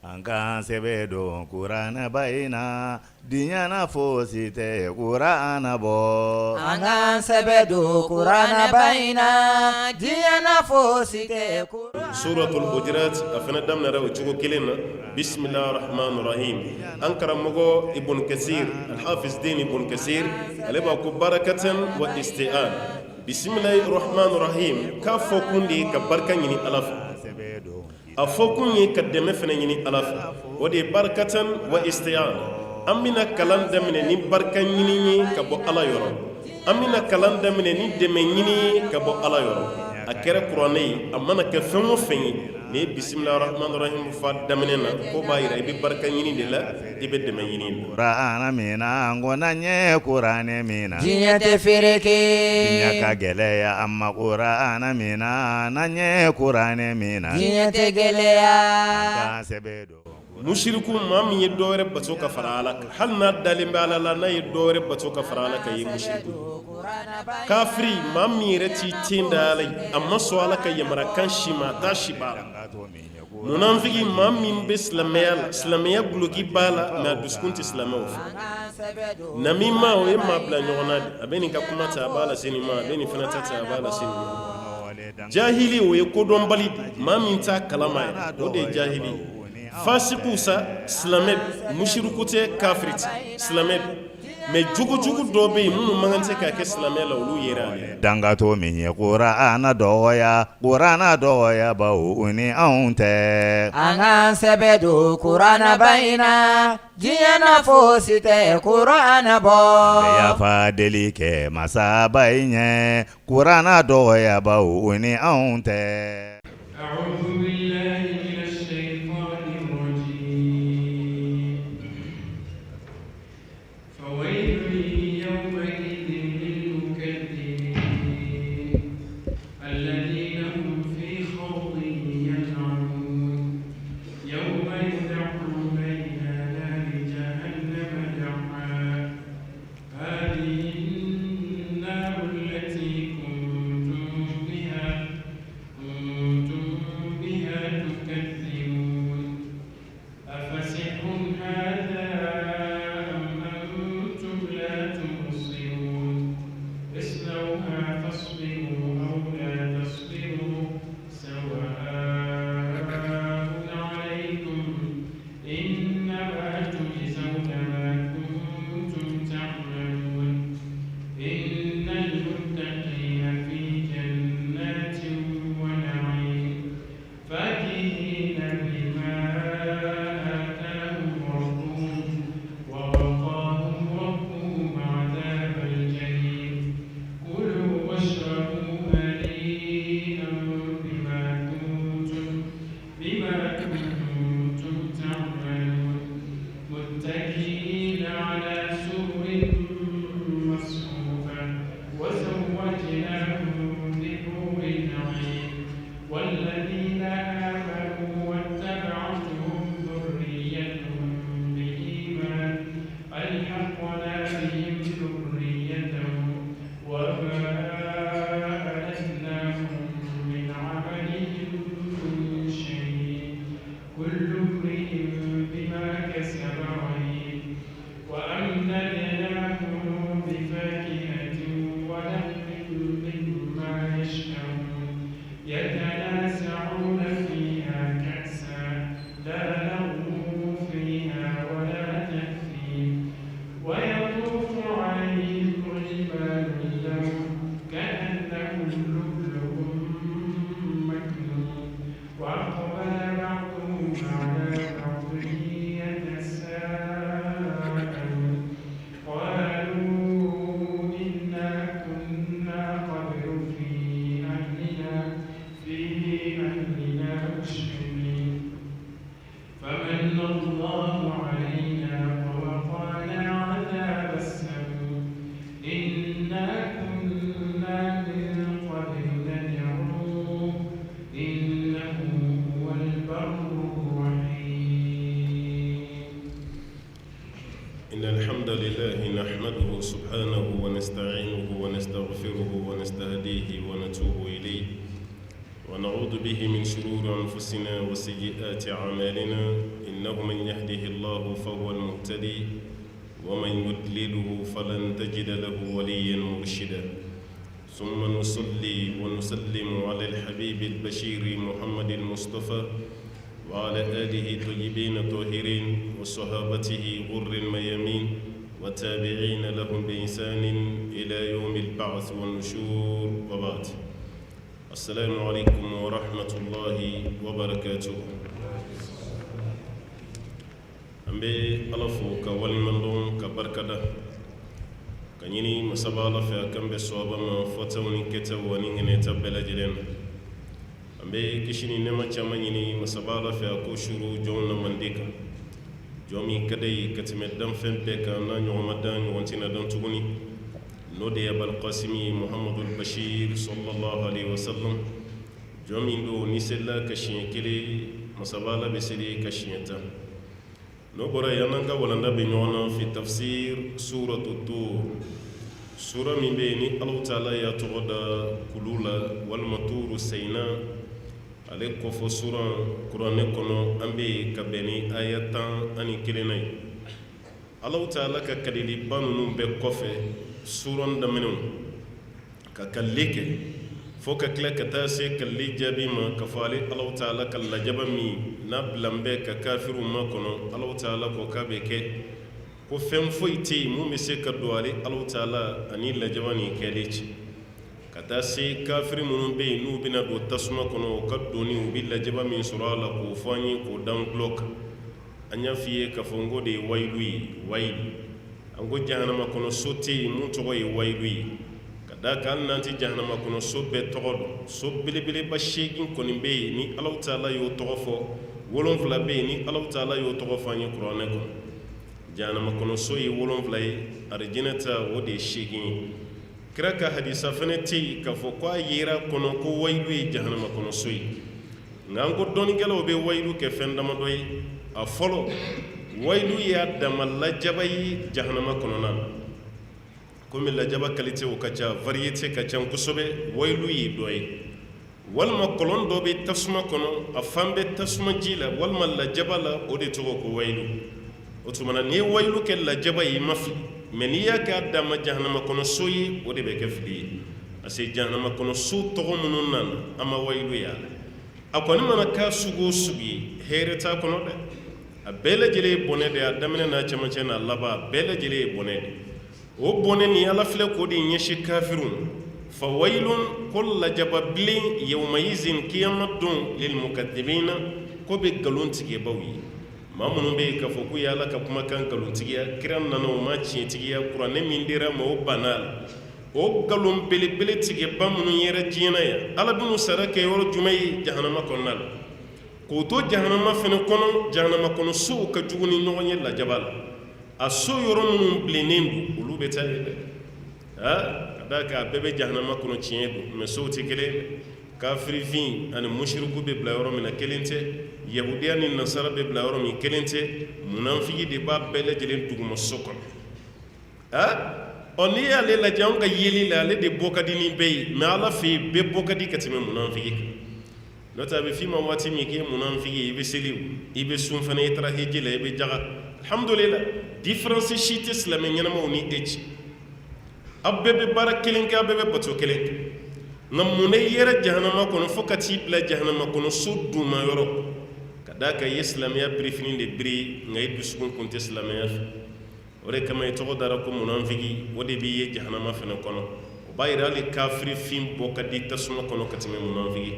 Angan sebedo Kurana baina Dinyana fosite Kurana bo Angan sebedo Kurana baina Dinyana fosite Suratul Hujurat afana damna raw chugo kelena Bismillahir Rahmanir Rahim Ankara mogo Ibn Kathir Al-Hafiz Din Ibn Kathir aleba ku barakatan wa isti'an Bismillahir Rahmanir Rahim ka fokundi ka barkan yini alaf a fokun yi ka dɛmɛ fana ɲini ala fɛ o de ye barakatan wa isti'an an bɛna kalan daminɛ ni barika ɲini ye ka bɔ ala yɔrɔ an bɛna kalan daminɛ ni dɛmɛ ɲini ye ka bɔ ala yɔrɔ a kɛra kuranɛ ye a mana kɛ fɛn o fɛn ye ni ye bisimilahi rahmani rahim fa daminɛ na ko b'a yira i bɛ barika ɲini de la i bɛ dɛmɛ ɲini de la. Kurana mina ngona nye Kurane mina diɲɛ tɛ fereke diɲɛ ka gɛlɛya amma Kurana mina na nye Kurane mina diɲɛ tɛ gɛlɛya Angan sebedo mushiriku maa min ye dɔ wɛrɛ bato ka fara ala kan hali n'a dalen bɛ ala la n'a ye dɔ wɛrɛ bato ka fara ala kan ye mushiriku kafiri maa min yɛrɛ t'i ten da ala ye a ma sɔn ala ka yamarakan si ma a t'a si b'a la munafiki maa min bɛ silamɛya la silamɛya guloki b'a la mɛ a dusukun tɛ silamɛw fɛ namima o ye maa bila ɲɔgɔn na de a bɛ nin ka kuma ta a b'a lase nin ma a bɛ nin fana ta a b'a lase nin ma jahili o ye kodɔnbali de maa min t'a kalama yɛrɛ o de ye jahili ye fasiku sa silamɛ mushiriku tɛ kafiri tɛ silamɛ mais jugujugu dɔ bɛ yen minnu man kan tɛ k'a kɛ silamɛ la olu yera ale dangato min ye Kurana dɔgɔya bawo o ni anw tɛ an k'an sɛbɛ don Kurana baina diɲɛ fosi tɛ Kurana bɔ bɛɛ yafa deli kɛ masaba in ɲɛ Kurana dɔgɔya bawo o ni anw tɛ ونعوذ به من شرور أنفسنا وسيئات أعمالنا إنه من يهده الله فهو المهتدي ومن يضلله فلن تجد له وليا مرشدا ثم نصلي ونسلم على الحبيب البشير محمد المصطفى وعلى آله طيبين طاهرين وصحابته غر الميامين والتابعين لهم بإحسان إلى يوم البعث والنشور وبعد السلام عليكم ورحمة الله وبركاته أمبي ألفو كوالمندون كبركة كنيني مسابالة في أكمل صوابا ما فتوني كتاب ونيني تبلا جلين أمبي كشيني نما تشامنيني مسابالة في أكوشرو جون منديكا جومي كدي كتمدام فين بيكا نانيو مدان وانتنا دان تغني نودي أبا القاسمي محمد البشير صلى الله عليه وسلم جومي ندو نسلا كشين كلي مسابالة بسلي كشينتا نوبرا يانانغا ولندا بنيونا في تفسير سورة الطور سورة من بيني الله تعالى يتغدى كلولا والمطور سينا عليك كفو سورة قرآن كنو أمبي كبني آياتا أني كليناي الله تعالى ككليلي بانو بكوفي سورة دمنو ككليك فوق كلك تاسي كلي جابي ما كفالي الله تعالى كلا جبمي نبلمبه ككافر ما كنو الله تعالى كوكابك ko fɛn foyi tɛ yen mun bɛ se ka don ale Alahu Taala ani lajaba ni kɛli cɛ ka taa se kafiri minnu bɛ yen n'u bɛna don tasuma kɔnɔ u ka doni u bɛ lajaba min sɔrɔ a la k'o fɔ an ye k'o da an tulo kan an y'a f'i ye k'a fɔ n ko de ye wayilu ye wayilu an ko jahanama kɔnɔ so tɛ yen mun tɔgɔ ye wayilu ye ka d'a kan hali n'an tɛ jahanama kɔnɔ so bɛɛ tɔgɔ dɔn so belebeleba 8 kɔni bɛ yen ni Alahu Taala y'o tɔgɔ fɔ 7 bɛ yen ni Alahu Taala y'o tɔgɔ fɔ an ye kuranɛ kɔnɔ jahanama kɔnɔ so ye 7 ye arijinɛ ta o de ye 8 ye kira ka hadisa fɛnɛ tɛ yen k'a fɔ ko a yera kɔnɔ ko wayilu ye jahanama kɔnɔ so ye nka an ko dɔnnikɛlaw bɛ wayilu kɛ fɛn damadɔ ye a fɔlɔ wayilu y'a dama lajaba ye jahanama kɔnɔna na komi lajaba kalitew ka ca variyete ka ca kosɛbɛ wayilu ye dɔ ye walima kɔlɔn dɔ bɛ tasuma kɔnɔ a fan bɛ tasuma ji la walima lajaba la o de tɔgɔ ko wayilu o tuma na n'i ye wayilu kɛ lajaba ye i ma fili mɛ n'i y'a kɛ a dan ma jahanama kɔnɔ so ye o de bɛ kɛ fili ye parce que jahanama kɔnɔ so tɔgɔ minnu nana an ma wayilu y'a la a kɔni mana k'a sugu o sugu ye hɛrɛ t'a kɔnɔ dɛ a bɛɛ lajɛlen ye bɔnɛ de a daminɛ n'a cɛmancɛ n'a laban a bɛɛ lajɛlen ye bɔnɛ de o bɔnɛ nin ala filɛ k'o de ɲɛsin kafiriw fa wayilun ko lajaba bilen yawmayizin kiyama don lil mukadibina ko bɛ nkalon tigɛbaw ye maa minnu bɛ yen k'a fɔ k'u ye ala ka kumakan nkalontigiya kira nana o ma tiɲɛtigiya kuranɛ min dira ma o banna a la o nkalon belebele tigɛba minnu yɛrɛ diɲɛ na yan ala bɛn'u sara kɛ yɔrɔ jumɛn ye jahanama kɔnɔna la k'o to jahanama fɛnɛ kɔnɔ jahanama kɔnɔ sow ka jugu ni ɲɔgɔn ye lajaba la a so yɔrɔ minnu bilennen don olu bɛ taa ye dɛ ka d'a kan a bɛɛ bɛ jahanama kɔnɔ tiɲɛ don mɛ sow tɛ kelen ye kafirifin ani mushiriku bɛ bila yɔrɔ min na kelen tɛ yahudiya ni nasara bɛ bila yɔrɔ min kelen tɛ munafiki de b'a bɛɛ lajɛlen duguma so kɔnɔ n'i y'ale lajɛ anw ka yeli la ale de bɔ ka di ni bɛɛ ye mɛ ala fɛ yen bɛɛ bɔ ka di ka tɛmɛ munafiki kan n'o tɛ a bɛ f'i ma waati min k'i ye munafiki ye i bɛ seli i bɛ sun fana i taara heji la i bɛ jaga alhamdulillah différence si tɛ silamɛ ɲɛnamaw ni e cɛ aw bɛɛ bɛ baara kelen kɛ aw bɛɛ bɛ bato kelen kɛ nka mun de yɛrɛ jahanama kɔnɔ fo ka t'i bila jahanama kɔnɔ so duma yɔrɔ ka d'a kan i ye silamɛya birifini de biri nka i dusukun kun tɛ silamɛya fɛ o de kama i tɔgɔ dara ko munafiki o de b'i ye jahanama fɛnɛ kɔnɔ o b'a yira hali kafirifin bɔ ka di tasuma kɔnɔ ka tɛmɛ munafiki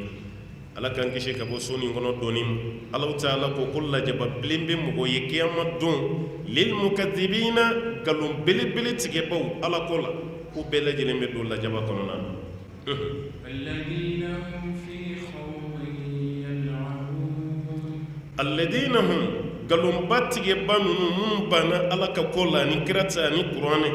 ala k'an kisi ka bɔ so nin kɔnɔ dɔɔni ma Alahu Taala ko ko lajaba bilen bɛ mɔgɔ ye kiyama don lil mukadibina nkalon belebele tigɛbaw ala ko la ko bɛɛ lajɛlen bɛ don lajaba kɔnɔna na الذين هم في خوض يلعبون الذين هم galon batige banu mun bana ala ka ko la ni kirata ni qur'ane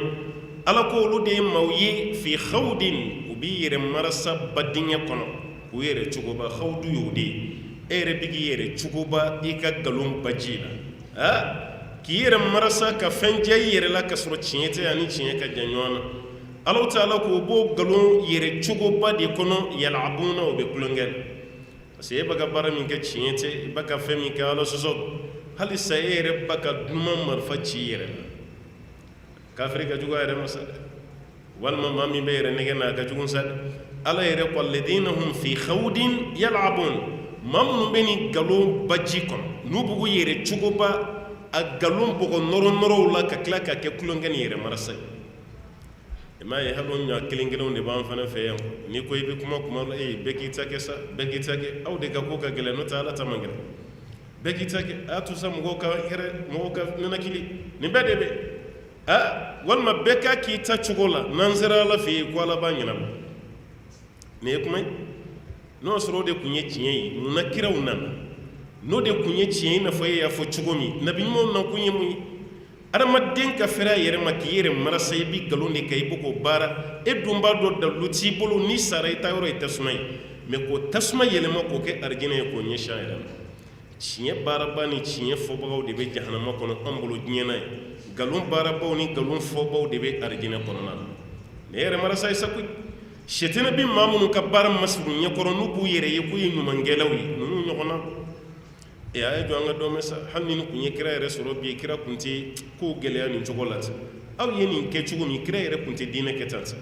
ala ko olu de mawye fi khawdin ubi yere marasa badinya kono ku yere chugoba khawdu yodi ere bigi yere chugoba ika galon bajila ki yere marasa ka fenje yere la ka soro chiete ani chiye ka janyona Allah Ta'ala ko bo galon yere chugoba de kono yalabuna o be kulungel parce que e baka bara min kɛ tiɲɛ tɛ i baka fɛn min kɛ ala sɔsɔ hali sa e yɛrɛ baka duman marifa ci yɛrɛ la kafiri ka jugu a yɛrɛ ma sa dɛ walima maa min bɛ yɛrɛ nɛgɛ n'a ka jugu sa dɛ ala yɛrɛ ko alladina hum fi khawdin yal'abun maa minnu bɛ ni nkalon baji kɔnɔ n'u b'u yɛrɛ cogoba a nkalon bɔgɔ nɔrɔ la ka tila ka kɛ tulonkɛ ni yɛrɛ marasa ye i m'a ye hali o ɲɔ kelen kelenw de b'an fana fɛ yan n'i ko i bɛ kuma la bɛɛ k'i ta kɛ sa bɛɛ k'i ta kɛ aw de ka ko ka gɛlɛn n'o tɛ ala ta man gɛlɛn bɛɛ k'i ta kɛ a y'a to sa mɔgɔw ka hɛrɛ mɔgɔw ka nanakili nin bɛɛ de bɛ walima bɛɛ k'a k'i ta cogo la n'an sera ala fɛ yen ko ala b'a ɲɛnabɔ nin ye kuma ye n'o sɔrɔ o de tun ye tiɲɛ ye munna kiraw nana n'o de tun ye tiɲɛ ye i n'a fɔ e y'a fɔ cogo min nabi ɲumanw na kun ye mun ye adamaden ka fɛrɛ a yɛrɛ ma k'i yɛrɛ marasa i bɛ nkalon de kɛ i bɛ k'o baara e dun b'a dɔn dalu t'i bolo n'i sara i ta yɔrɔ ye tasuma ye mɛ k'o tasuma yɛlɛma k'o kɛ arijinɛ ye k'o ɲɛsin a yɛrɛ ma tiɲɛ baaraba ni tiɲɛ fɔbagaw de bɛ jahanama kɔnɔ an bolo diɲɛ na ye nkalon baarabaw ni nkalon fɔbaw de bɛ arijinɛ kɔnɔna na ne yɛrɛ marasa ye sa koyi sɛtɛnɛ bɛ maa minnu ka baara masiru ɲɛkɔrɔ n'u b'u yɛrɛ ye k'u ye ɲumankɛlaw ye ninnu ɲɔgɔnna a ye jɔ an ka dɔn mɛ sa hali ni kun ye kira yɛrɛ sɔrɔ bi kira kun tɛ kow gɛlɛya nin cogo la ten aw ye nin kɛ cogo min kira yɛrɛ kun tɛ diinɛ kɛ tan ten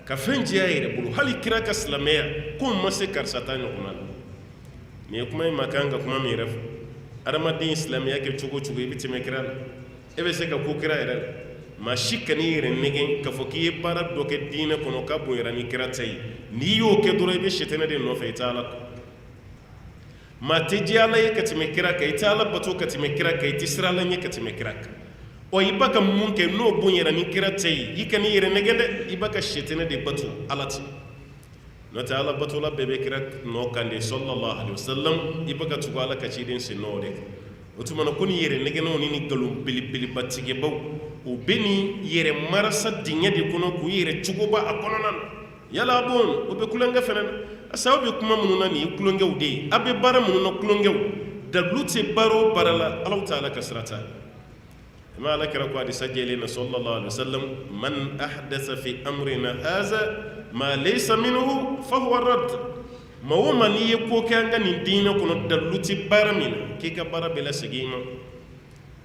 ka fɛn jɛya yɛrɛ bolo hali kira ka silamɛya k'o ma se karisa ta ɲɔgɔnna la nin ye kuma in ma kan ka kuma min yɛrɛ fɔ adamaden silamɛya kɛ cogo cogo i bɛ tɛmɛ kira la e bɛ se ka ko kira yɛrɛ la maa si ka n'i yɛrɛ nɛgɛn k'a fɔ k'i ye baara dɔ kɛ diinɛ kɔnɔ k'a bonyara ni kira ta ye n'i y'o kɛ dɔrɔn i bɛ sɛtɛnɛ de nɔfɛ i tɛ ala kɔ maa tɛ diya ala ye ka tɛmɛ kira kan i tɛ ala bato ka tɛmɛ kira kan i tɛ siran ala ɲɛ ka tɛmɛ kira kan i b'a ka mun kɛ n'o bonyara ni kira ta ye i ka n'i yɛrɛ nɛgɛn dɛ i b'a ka sɛtɛnɛ de bato ala tɛ n'o tɛ ala batola bɛɛ bɛ kira nɔ kan de sallallahu alaihi wasallam i b'a ka tugu ala ka ciden sen nɔ de kan o tuma na ko ni yɛrɛ nɛgɛnnaw ni nkalon belebeleba tigɛbaw u bɛ nin yɛrɛ marasa dingɛ de kɔnɔ k'u yɛrɛ cogoba a kɔnɔna na yala bon o bɛ kulonkɛ fɛnɛ na asa aw bɛ kuma minnu na nin ye kulonkɛw de ye aw bɛ baara minnu na kulonkɛw dalu tɛ baara o baara la ala tɛ ala ka sira t'a la ma ala kɛra ko hadisa jɛlen na sallallahu alaihi wasallam man ahdasa fi amrina haza ma laysa minhu fa huwa radd ma o ma n'i ye ko kɛ an ka nin diinɛ kɔnɔ dalu tɛ baara min na k'i ka baara bɛ lasegin i ma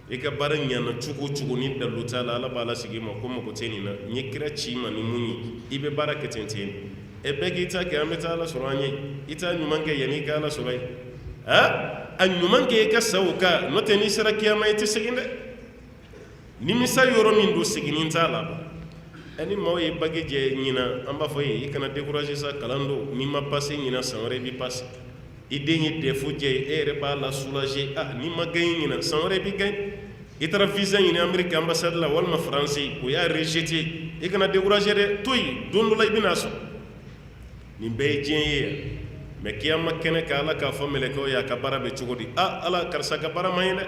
i ka baara ɲana cogo o cogo ni dalu t'a la ala b'a lasegin i ma ko mago tɛ nin na n ye kira ci i ma ni mun ye i bɛ baara kɛ ten ten bɛɛ k'i ta kɛ an bɛ taa ala sɔrɔ an ye i t'a ɲuman kɛ yanni i ka ala sɔrɔ ye a ɲuman kɛ i ka sa o kan n'o tɛ n'i sera kiyama i tɛ segin dɛ nimisa yɔrɔ min don seginni t'a la ni maaw ye bagi jɛ ɲina an b'a fɔ ye i kana décourager sa kalan don n'i ma passe ɲina san wɛrɛ i bɛ passe i den ye défaut jɛ e yɛrɛ b'a la soulager n'i ma gagné ɲina san wɛrɛ i bɛ gagné i taara visa ɲini Amérique ambassade la walima France o y'a rejeté i kana décourager dɛ to yen don dɔ la i bɛ n'a sɔrɔ nin bɛɛ ye diɲɛ ye yan mɛ kiyama kɛnɛ ka ala k'a fɔ mɛlɛkɛw ye a ka baara bɛ cogo di ala karisa ka baara man ɲi dɛ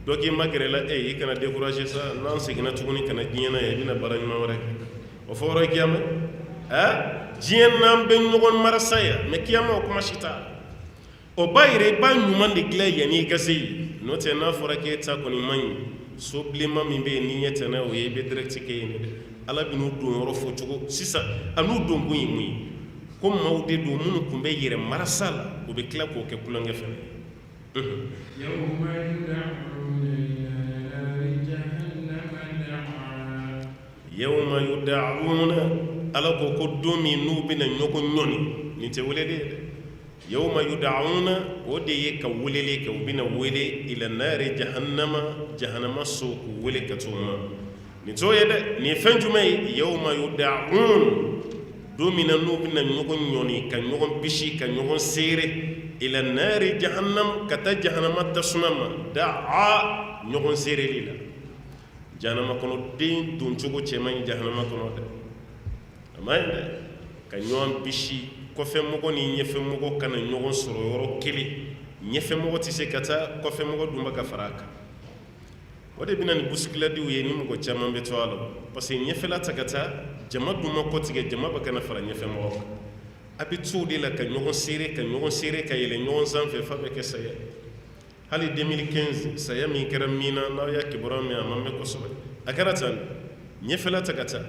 dɔ k'i ma gɛrɛ la i kana décourager sa n'an seginna tuguni kana diɲɛ na yan i bɛna baara ɲuman wɛrɛ kɛ o fɔ yɔrɔ ye kiyama diɲɛ n'an bɛ ɲɔgɔn marasa yan mɛ kiyama o kuma si t'a o b'a yɛrɛ i b'a ɲuman de dilan yanni i ka se yen n'o tɛ n'a fɔra k'e ta kɔni man ɲi so bilenman min bɛ yen n'i ɲɛ tɛnɛ o ye i bɛ direct kɛ yen dɛ ala bɛ n'u don yɔrɔ fɔ cogo sisan a n'u don kun ye mun ye ko maaw de don minnu tun bɛ yɛrɛ marasa la o bɛ tila k'o kɛ kulonkɛ fɛ yawma yud'una ala ko don min n'u bɛna ɲɔgɔn ɲɔni nin tɛ wele de ye dɛ yawma yud'una o de ye ka weleli kɛ u bɛna wele ila nari jahannama so k'u wele ka t'o ma nin t'o ye dɛ nin ye fɛn jumɛn ye yawma yud'un don min na n'u bɛna ɲɔgɔn ɲɔni ka ɲɔgɔn bisi ka ɲɔgɔn seere ila nari jahannam ka taa jahannama tasuma ma da'a ɲɔgɔn seereli la jahannama kɔnɔ den don cogo cɛ man ɲi jahannama kɔnɔ dɛ a ma ɲi dɛ ka ɲɔgɔn bisi kɔfɛmɔgɔ ni ɲɛfɛmɔgɔ kana ɲɔgɔn sɔrɔ yɔrɔ kelen ɲɛfɛmɔgɔ tɛ se ka taa kɔfɛmɔgɔ dun bɛ ka fara a kan o de bɛna ni busikiladiw ye ni mɔgɔ caman bɛ to a la parce que ɲɛfɛla ta ka taa jama dun ma kɔtigɛ jama bɛ kana fara ɲɛfɛmɔgɔ kan a bɛ to o de la ka ɲɔgɔn seere ka yɛlɛ ɲɔgɔn sanfɛ f'a bɛ kɛ saya hali 2015 saya min kɛra min na n'aw y'a kibaruya mɛn a man mɛn kosɛbɛ a kɛra tan ɲɛfɛla ta ka taa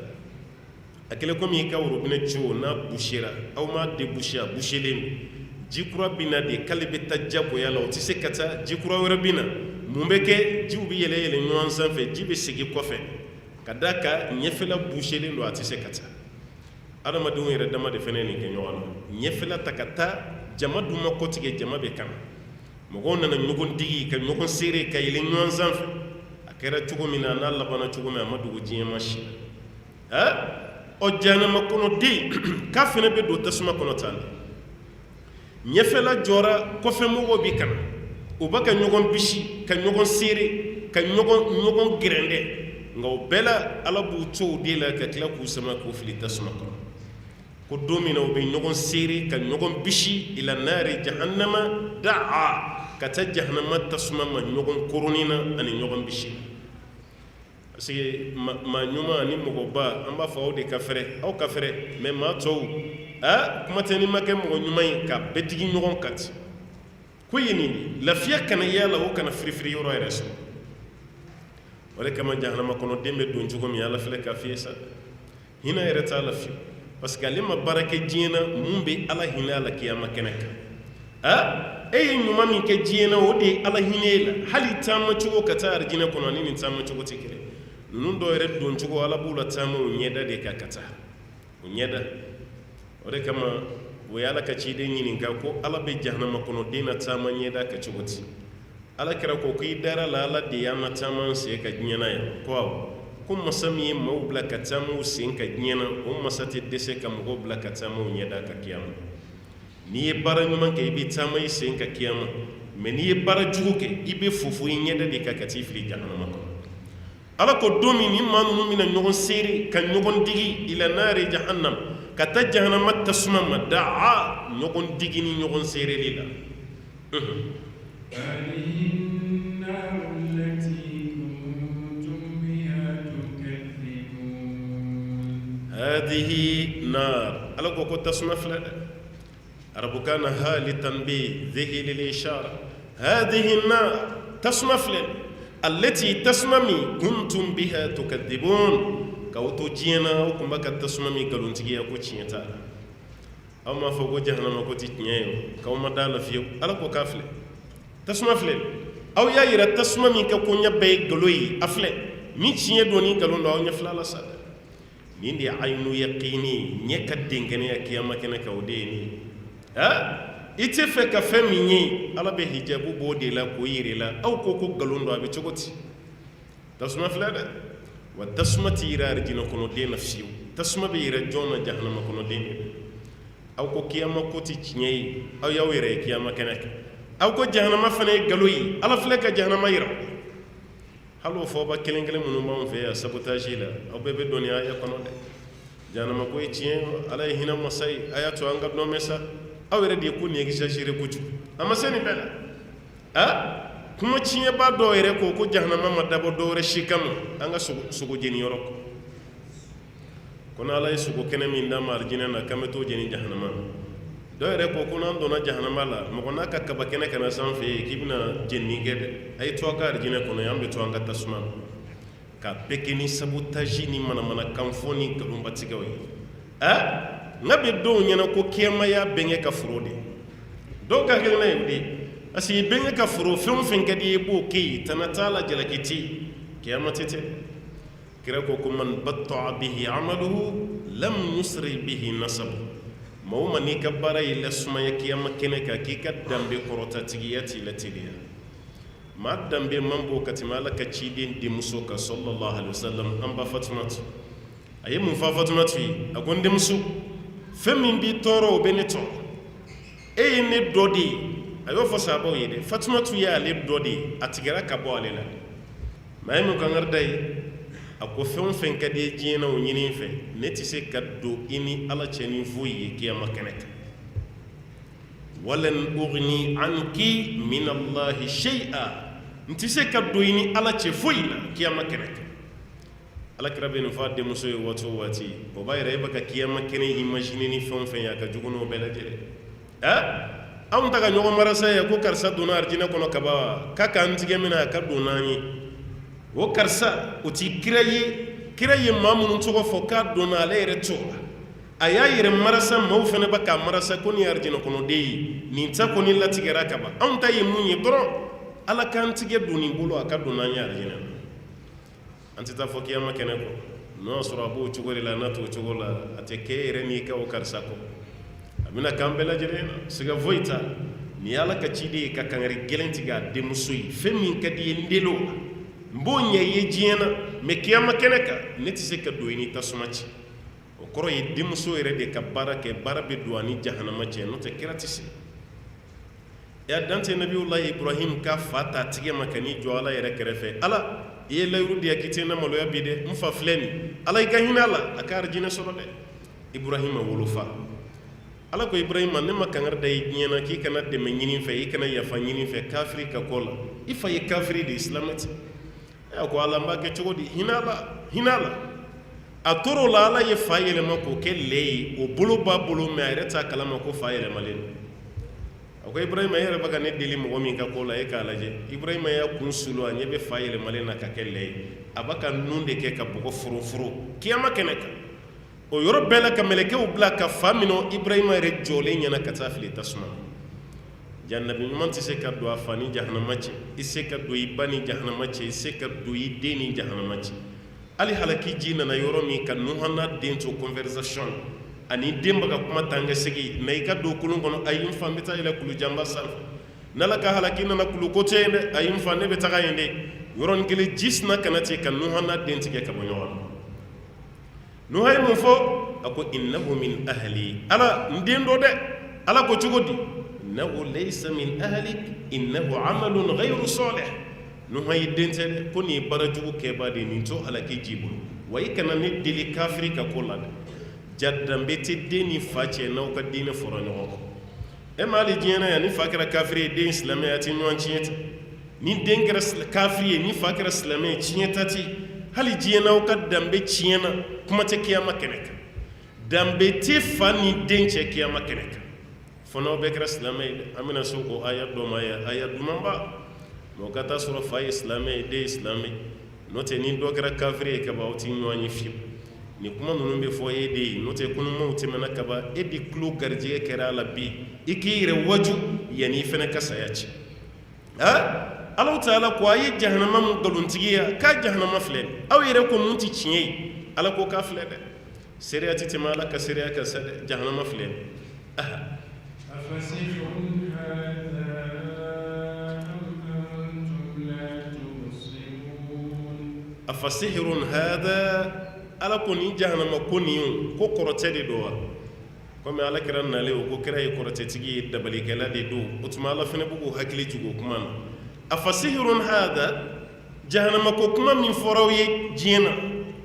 a kɛlen komi i ka worobinɛ ciwo n'a bouchera aw m'a débouché a bouchelen jikura bina de k'ale bɛ taa jagoya la o tɛ se ka taa jikura wɛrɛ bina mun bɛ kɛ jiw bɛ yɛlɛ yɛlɛ ɲɔgɔn sanfɛ ji bɛ segin kɔfɛ ka d'a kan ɲɛfɛla bouchelen don a tɛ se ka taa adamadenw yɛrɛ dama de fana nin kɛ ɲɔgɔn na ɲɛfɛla ta ka taa jama dun ma kɔtigɛ jama bɛ kana mɔgɔw nana ɲɔgɔn digi ka ɲɔgɔn seere ka yɛlɛ ɲɔgɔn sanfɛ a kɛra cogo min na n'a labanna cogo min a ma dogo diɲɛ ma si la ɔ jahanama kɔnɔden k'a fana bɛ don tasuma kɔnɔ tan de ɲɛfɛla jɔra kɔfɛmɔgɔw bɛ kana u bɛ ka ɲɔgɔn bisi ka ɲɔgɔn seere ka ɲɔgɔn gɛrɛndɛ nka o bɛɛ la ala b'u to o de la ka tila k'u sama k'u fili tasuma kɔnɔ ko don min na u bɛ ɲɔgɔn seere ka ɲɔgɔn bisi ila naari jahannama daa ka taa jahanama tasuma ma ɲɔgɔn koronin na ani ɲɔgɔn bisi parce que maa ɲuman ani mɔgɔba an b'a fɔ aw de ka fɛrɛ aw ka fɛrɛ mais maa tɔw kuma tɛ ni ma kɛ mɔgɔ ɲuman ye ka bɛɛ digi ɲɔgɔn kan ten ko ye nin lafiya kana y'a la o kana firifiri yɔrɔ yɛrɛ sɔrɔ o de kama jahanama kɔnɔ den bɛ don cogo min ala filɛ k'a f'i ye sa hinɛ yɛrɛ t'a la fiyewu parce que ale ma baara kɛ diɲɛ na mun bɛ ala hinɛ a la kiyama kɛnɛ kan e ye ɲuman min kɛ diɲɛ na o de ye ala hinɛ e la hali taama cogo ka taa arijinɛ kɔnɔ ani nin taama cogo tɛ kelen ninnu dɔw yɛrɛ don cogo ala b'u la taama o ɲɛda de kan ka taa o ɲɛda o de kama o ye ala ka ciden ɲininka ko ala bɛ jahanama kɔnɔ den na taama ɲɛda ka cogo ti ala kɛra ko k'i dara la ala de y'an na taama sen ka diɲɛ na yan ko awɔ ko masa min ye maaw bila ka taamaw sen ka diɲɛ na o masa tɛ dɛsɛ ka mɔgɔw bila ka taamaw ɲɛda ka kiyama n'i ye baara ɲuman kɛ i bɛ taama i sen ka kiyama mais n'i ye baara jugu kɛ i bɛ fofo i ɲɛda de kan ka t'i fili jahanama kɔnɔ ala ko don min ni maa ninnu bɛna ɲɔgɔn seere ka ɲɔgɔn digi ila naari jahannam ka taa jahanama tasuma ma daa ɲɔgɔn digi ni ɲɔgɔn seereli la hadihi nar ala ko tasuma filɛ dɛ arabukan na hali tanbi dhihili lishara hadihi nar tasuma filɛ التي تسممي كنتم بها تكذبون كوتو جينا وكم بك تسممي قالون تجي أكو تشينتا أو ما فوق جهنم أكو تشينيو كوما دال فيو على كو كافله تسمع فله أو يا يرى تسممي كوكو نبي قلوي أفله مي تشيني دوني قالون لا نفلا لا ساد مين دي عينو يقيني نيكدين كني أكياما كنا كوديني ite fɛ ka fɛn min ye ala bɛ hijabu b'o de la k'o yiri la aw ko ko nkalon don a bɛ cogo di tasuma filɛ dɛ wa tasuma tɛ yira arijinɛ kɔnɔden na fiyewu tasuma bɛ yira jɔn na jahanama kɔnɔden de aw ko kiyama ko tɛ tiɲɛ ye aw y'aw yɛrɛ ye kiyama kɛnɛ kan aw ko jahanama fana ye nkalon ye ala filɛ ka jahanama yira hali o fɔba kelen kelen minnu b'anw fɛ yan sabotage la aw bɛɛ bɛ dɔnniya aya kɔnɔ dɛ jahanama ko ye tiɲɛ ala ye hinɛ masa ye a y'a to an ka dɔn mɛn sa aw yɛrɛ de ye ko nin exagéré kojugu a ma se nin bɛɛ la kuma tiɲɛba dɔw yɛrɛ ko jahanama ma dabɔ dɔ wɛrɛ si kama an ka sogo jeni yɔrɔ kɔ ko n'ala ye sogo kɛnɛ min d'a ma arijinɛ na k'an bɛ t'o jeni jahanama dɔw yɛrɛ ko n'an donna jahanama la mɔgɔ n'a ka kaba kɛnɛ kana sanfɛ ye k'i bɛna jenini kɛ dɛ a ye to a ka arijinɛ kɔnɔ yan bɛ to an ka tasuma na ka bɛɛ kɛ ni sabotage ni manamanakan fɔ ni nkalonbatigɛw ye nga bɛ dɔw ɲɛna ko kiyamaya bɛnkɛ ka foro de dɔw ka hakilina ye o de parce que bɛnkɛ ka foro fɛn o fɛn ka di i b'o kɛ yen tana t'a la jalaki tɛ kiyama tɛ kira ko man batta'a bihi amaluhu lam yusri bihi nasabu maa o maa n'i ka baara y'i lasumaya kiyama kɛnɛ kan k'i ka danbe kɔrɔtatigiya t'i la teliya maa danbe man b'o ka tɛmɛ ala ka ciden denmuso kan sallallahu alaihi wasallam an ba fatumatu a ye mun fɔ fatumatu ye a ko n denmuso fɛn min b'i tɔɔrɔ o bɛ ne tɔɔrɔ e ye ne dɔ de ye a y'o fɔ sahabaw ye dɛ fatumatu ye ale dɔ de ye a tigɛra ka bɔ ale la maa ye mun kankari da ye a ko fɛn o fɛn ka di ye diɲɛ na o ɲini fɛ ne tɛ se ka don i ni ala cɛ ni foyi ye kiyama kɛnɛ kan walan ugni anki min allahi shay'a n tɛ se ka don i ni ala cɛ foyi la kiyama kɛnɛ kan alakira bɛ nin fɔ a denmuso ye waati o waati o b'a yɛrɛ e bɛ ka kiyama kɛnɛ imaginer ni fɛn o fɛn ye a ka jugu n'o bɛɛ lajɛlen anw ta ka ɲɔgɔn marasa ye ko karisa donna arijinɛ kɔnɔ kaba k'a k'an tigɛ min na a ka don n'an ye o karisa o ti kira ye maa minnu tɔgɔ fɔ k'a donna ale yɛrɛ t'o la a y'a yɛrɛ marasa maaw fana ba k'a marasa ko ni arijinɛ kɔnɔden ye nin ta kɔni latigɛra ka ban anw ta ye mun ye dɔrɔn ala k'an tigɛ don nin bolo a ka don n'an ye arijinɛ an tɛ taa fɔ kiyama kɛnɛ kɔ n'o y'a sɔrɔ a b'o cogo de la n'a t'o cogo la a tɛ kɛ yɛrɛ n'i ka o karisa kɔ a bɛna k'an bɛɛ lajɛlen na siga foyi t'a la nin ye ala ka ciden ye ka kangari gɛlɛn tigɛ a denmuso ye fɛn min ka di ye n delo n b'o ɲɛ i ye diɲɛ na mɛ kiyama kɛnɛ kan ne tɛ se ka don i ni tasuma ci o kɔrɔ ye denmuso yɛrɛ de ka baara kɛ baara bɛ don ani jahanama cɛ n'o tɛ kira tɛ se ya dante nabiyulahi ibrahim ka fa ta tigɛ ma ka n'i jɔ ala yɛrɛ kɛrɛfɛ ala i ye layiru di yan k'i tɛ n na maloya bi dɛ n fa filɛ nin ala i ka hinɛ a la a ka arijinɛ sɔrɔ dɛ ibrahima wolofa ala ko ibrahima ne ma kangari da i diɲɛ na k'i kana dɛmɛ ɲini fɛ i kana yafa ɲini fɛ kafiri ka kɔ la i fa ye kafiri de silamɛ tɛ a ko ala n b'a kɛ cogo di hinɛ a la a tor'o la ala ye fa yɛlɛma k'o kɛ lɛ ye o bolo b'a bolo mɛ a yɛrɛ t'a kalama ko fa yɛlɛmalen a ko ibrahima e yɛrɛ bɛ ka ne deli mɔgɔ min ka ko la e k'a lajɛ ibrahima y'a kun sulu a ɲɛ bɛ fa yɛlɛmalen na ka kɛ lɛ ye a b'a ka nun de kɛ ka bɔgɔ foroforo kiyama kɛnɛ kan o yɔrɔ bɛɛ la ka mɛlɛkɛw bila ka fa minɛ ibrahima yɛrɛ jɔlen ɲɛna ka taa fili tasuma jannabi ɲuman tɛ se ka don a fa ni jahanama cɛ i se ka don i ba ni jahanama cɛ i se ka don i den ni jahanama cɛ hali halaki ji nana yɔrɔ min ka nuhan n'a den to conversation ani den bɛ ka kuma tanga segi na i ka don kulun kɔnɔ ayi n fa n bɛ taa yɛlɛ kulu janba sanfɛ n'ala ka halaki nana kulu ko tɛ yen dɛ ayi n fa ne bɛ taga yen dɛ yɔrɔnin kelen ji sina kana ten ka nuhan n'a den tigɛ ka bɔ ɲɔgɔn na nuhan ye mun fɔ a ko innahu min ahli ala n den dɔ dɛ ala ko cogo di innahu laysa min ahlik innahu amalun ghayru salih nuhan ye den tɛ dɛ ko nin ye baara jugu kɛbaa de nin to halaki ji bolo wa i kana ne deli kafiri ka ko la dɛ jaddanbe tɛ den ni fa cɛ n'aw ka diinɛ fɔra ɲɔgɔn kɔ e ma hali diɲɛ na yan ni fa kɛra kafiri ye den silamɛ a tɛ ɲɔgɔn tiɲɛ ta ni den kɛra kafiri ye ni fa kɛra silamɛ ye tiɲɛ ta tɛ hali diɲɛ n'aw ka danbe tiɲɛ na kuma tɛ kiyama kɛnɛ kan danbe tɛ fa ni den cɛ kiyama kɛnɛ kan fo n'aw bɛɛ kɛra silamɛ ye dɛ an bɛna se o aya dɔ ma aya dumanba mɛ o ka taa sɔrɔ fa ye silamɛ ye den ye silamɛ ye n'o tɛ ni dɔ kɛra kafiri ye kaban aw tɛ ɲɔgɔn ye fiyewu ni kuma ninnu bɛ fɔ e de ye n'o tɛ kunumaw tɛmɛna kaban e de tulo garijɛgɛ kɛra a la bi i k'i yɛrɛ waju yanni i fana ka saya ci Alahu Taala ko a ye jahanama mun nkalontigiya k'a jahanama filɛ aw yɛrɛ ko mun tɛ tiɲɛ ye ala ko k'a filɛ dɛ seereya tɛ tɛmɛ ala ka seereya kan sa dɛ jahanama filɛ afasihirun hada ala ko ni jahanama ko nin ko kɔrɔtɛ de don wa komi ala kɛra nalen o ko kɛra ye kɔrɔtɛtigi ye dabalikɛla de don o tuma ala fana b'u k'u hakili jigin o kuma na afasihirun hada jahanama ko kuma min fɔraw ye diɲɛ na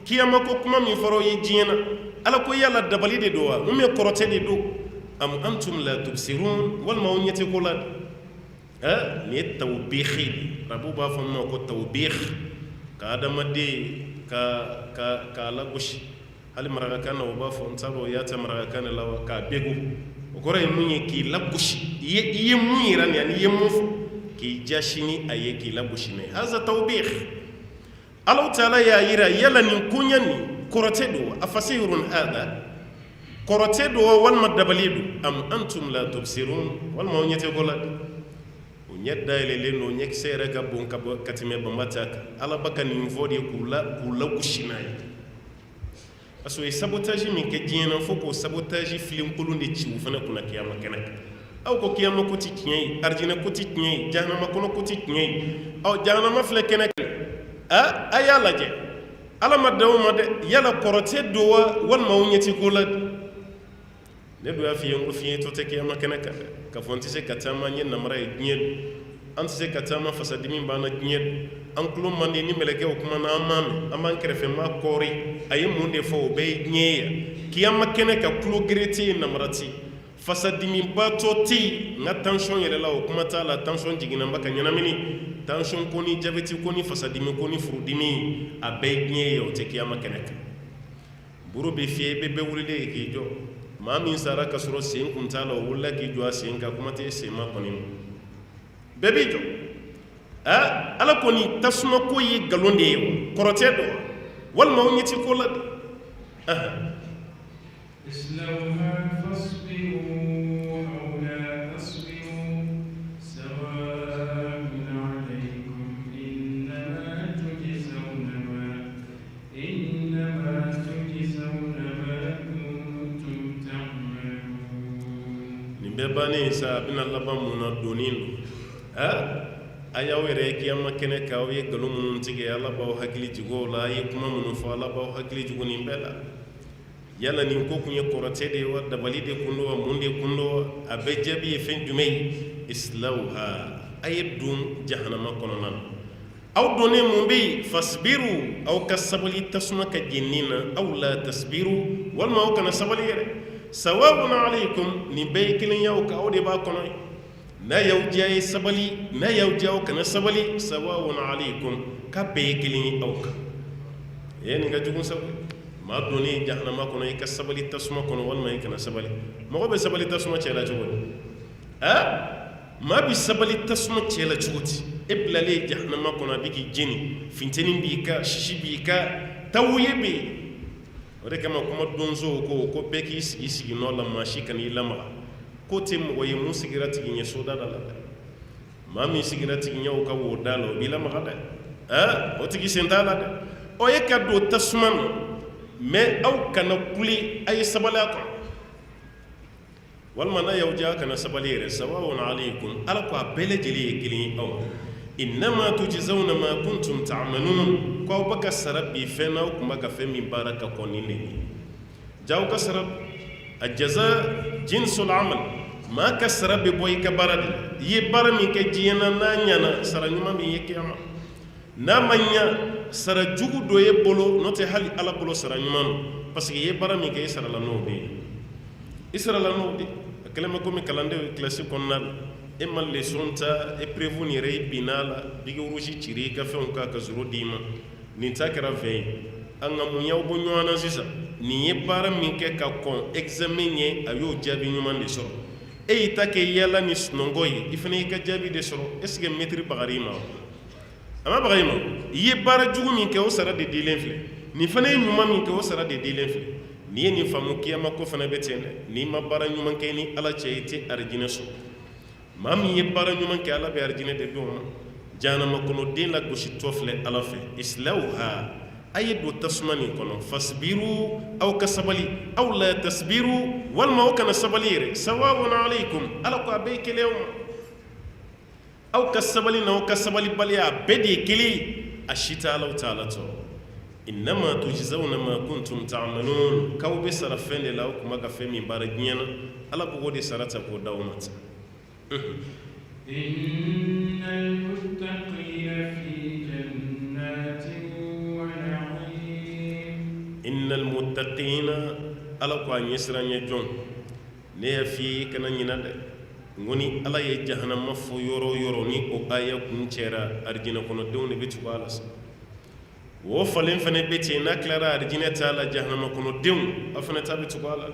kiyama ko kuma min fɔraw ye diɲɛ na ala ko yala dabali de don wa mun ye kɔrɔtɛ de don am antum la tubsirun walima aw ɲɛ tɛ ko la nin ye tawbihi arabu b'a fɔ min ma ko tawbih ka adamaden k'a lagosi hali marakakan na o b'a fɔ n t'a dɔn o y'a tɛ marakakan de la wa k'a begu o kɔrɔ ye mun ye k'i lagosi i ye mun yira nin ani i ye mun fɔ k'i jasi ni a ye k'i lagosi n'a ye haza tawbih Alahu Taala y'a yira yala nin koɲɛ nin kɔrɔtɛ don wa afasihirun hada kɔrɔtɛ don wa walima dabali don am antum la tubsirun walima aw ɲɛ tɛ ko la o ɲɛ dayɛlɛlen don ɲɛkisɛ yɛrɛ ka bon ka tɛmɛ banbata kan ala b'a ka nin fɔ de k'u lagosi n'a ye parce que o ye sabotage min kɛ diɲɛ na fo k'o sabotage filenkolon de ci u fana kunna kiyama kɛnɛ kan aw ko kiyama ko tɛ tiɲɛ ye arijinɛ ko tɛ tiɲɛ ye jahanama kɔnɔ ko tɛ tiɲɛ ye jahanama filɛ kɛnɛ kan a y'a lajɛ ala ma dan o ma dɛ yala kɔrɔtɛ don wa walima aw ɲɛ tɛ ko la ne do y'a f'i ye n ko fiɲɛ to tɛ kiyama kɛnɛ kan dɛ k'a fɔ n tɛ se ka taama n ye namara ye diɲɛ don an tɛ se ka taama fasadimi b'an na diɲɛ don an tulo man di ni mɛlɛkɛw kuma na an m'a mɛn an b'an kɛrɛfɛ maa kɔɔri a ye mun de fɔ o bɛɛ ye diɲɛ ye yan kiyama kɛnɛ kan tulo gere tɛ yen namara tɛ yen fasadimibatɔ tɛ yen n ka tension yɛrɛ la o kuma t'a la tension jiginna n ba ka ɲɛnamini tension ko ni jabɛti ko ni fasadimi ko ni furudimi a bɛɛ ye diɲɛ ye o tɛ kiyama kɛnɛ kan buru bɛ fiyɛ i bɛ bɛɛ wulilen ye k'i jɔ maa min sara ka sɔrɔ sen kun t'a la o wulila k'i jɔ a sen kan kuma tɛ sen ma kɔni ma bɛɛ b'i jɔ ala kɔni tasuma ko ye nkalon de ye kɔrɔtɛ dɔ walima aw ɲɛ tɛ ko la de اصلوها فاصبروا أو لا تصبروا سواء عليكم إنما تجزون ما كنتم تعملون. نبيباني سابنا لبامنا دونين ayaw yɛrɛ kiyama kɛnɛ ka aw ye nkalon minnu tigɛ ala b'aw hakili jigin o la a ye kuma minnu fɔ ala b'aw hakili jigin nin bɛɛ la yala nin ko kun ye kɔrɔtɛ de ye wa dabali de kun do wa mun de kun do wa a bɛɛ jaabi ye fɛn jumɛn ye islawha a ye don jahanama kɔnɔna na aw donnen mun bɛ yen fasbiru aw ka sabali tasuma ka jenni na aw la tasbiru walima aw kana sabali yɛrɛ sawabun alaykum nin bɛɛ ye kelen ye aw kan aw de b'a kɔnɔ ye n'a y'aw diya ye sabali n'a y'aw diya aw kana sabali sawawun alaykum ka bɛɛ ye kelen ye aw kan nin ka jugu sabu maa donnen jahanama kɔnɔ i ka sabali tasuma kɔnɔ walima i kana sabali mɔgɔ bɛ sabali tasuma cɛ la cogo di maa bɛ sabali tasuma cɛ la cogo di e bilalen jahanama kɔnɔ a bɛ k'i jeni funteni b'i kan sisi b'i kan tawuye bɛ yen o de kama kuma donso ko bɛɛ k'i sigi nɔ la maa si kana i lamaga ko tɛ mɔgɔ ye mun sigira tigi ɲɛ soda da la dɛ maa min sigira tigi ɲɛw ka wo da la o b'i lamaga dɛ o tigi sen t'a la dɛ o ye ka don tasuma na mɛ aw kana kule a ye sabali a kɔnɔ walima n'a y'aw diya a kana sabali yɛrɛ sawawun alaykum ala ko a bɛɛ lajɛlen ye kelen ye aw innama tujzawna ma kuntum ta'malun ko aw bɛ ka sara bi fɛn na aw tun bɛ ka fɛn min baara ka kɔn ni de ye jaaw ka sara الجزاء جنس العمل ما كسر ببوي كبارد يبار من كجينا نانيانا سر نما من يكيما نامانيا سر جوجو دوي بولو نوتي حالي على بولو سر نما بس يبار من كي سر لانو دي إسر لانو دي كلمة كومي كلاندي كلاسيك كونال إما اللي سونتا إبريفوني ري بينالا بيجي وروشي تشيري كفيون كاكزرو ديما نتاكرا فين anga munya ubo nywana sisa ni ye bara min kɛ ka kɔn examen ye a y'o jaabi ɲuman de sɔrɔ e y'i ta kɛ yala ni sunɔgɔ ye i fana y'i ka jaabi de sɔrɔ est ce que maître bagara i ma a ma baga i ma i ye baara jugu min kɛ o sara de dilen filɛ nin fana ye ɲuman min kɛ o sara de dilen filɛ n'i ye nin faamu kiyama ko fana bɛ ten dɛ n'i ma baara ɲuman kɛ ni ala cɛ i tɛ arijinɛ sɔrɔ maa min ye baara ɲuman kɛ ala bɛ arijinɛ de di o ma jahanama kɔnɔ den lagositɔ filɛ ala fɛ islawha aye do tasuma nin kɔnɔ fasbiru aw ka sabali aw la tasbiru walima aw kana sabali yɛrɛ sawabun alaykum ala ko a bɛɛ ye kelen aw ma aw ka sabali n'aw ka sabalibaliya a bɛɛ de ye kelen a si tɛ alaw taala tɔɔrɔ innama tujzawna ma kuntum ta'malun k'aw bɛ sara fɛn de la aw tun bɛ ka fɛn min baara diɲɛ na ala b'o de sara ta k'o d'aw ma ten إن المتقين في جنات إن المتقين على قوان يسران يجون نيفي كنا يناد ngoni ala ye jahannama fo yoro yoro ni o aya kun cera arjina kono dewne betu balas wo falen fane beti na klara arjina ta la jahannama kono dew afana ta betu bala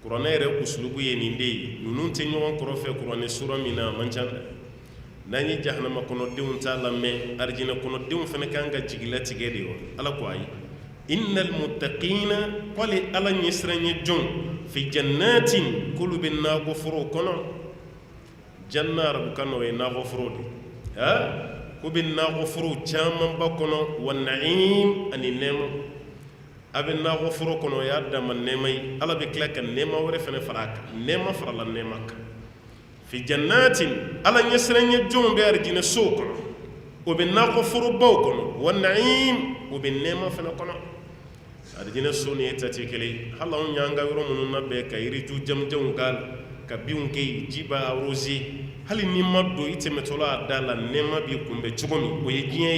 qur'ana re uslubu ye ni ndey nunun te nyon ko fe qur'ana sura mina manchanda nani jahannama kono dew ta la me arjina kono dew fane kanga jigila tigede yo ala ko ayi innal muttaqina qali ala yisranye jon fi jannatin kulu bin naghfuru kono jannar bu kano e naghfuru ko bin naghfuru chamam ba kono wan na'im ani nema abin naghfuru kono ya dama nemay ala be klaka nema wore fene faraka nema farala nemak fi jannatin ala yisranye jon be arjina suko o bin naghfuru ba kono wan na'im o bin nema fene kono arjina soni etati kele hala on nyanga woro munun na be ka iri ju jamjam gal ka biun ke jiba rozi hali ni maddo itemetola dala nema bi kumbe chugomi o ye giye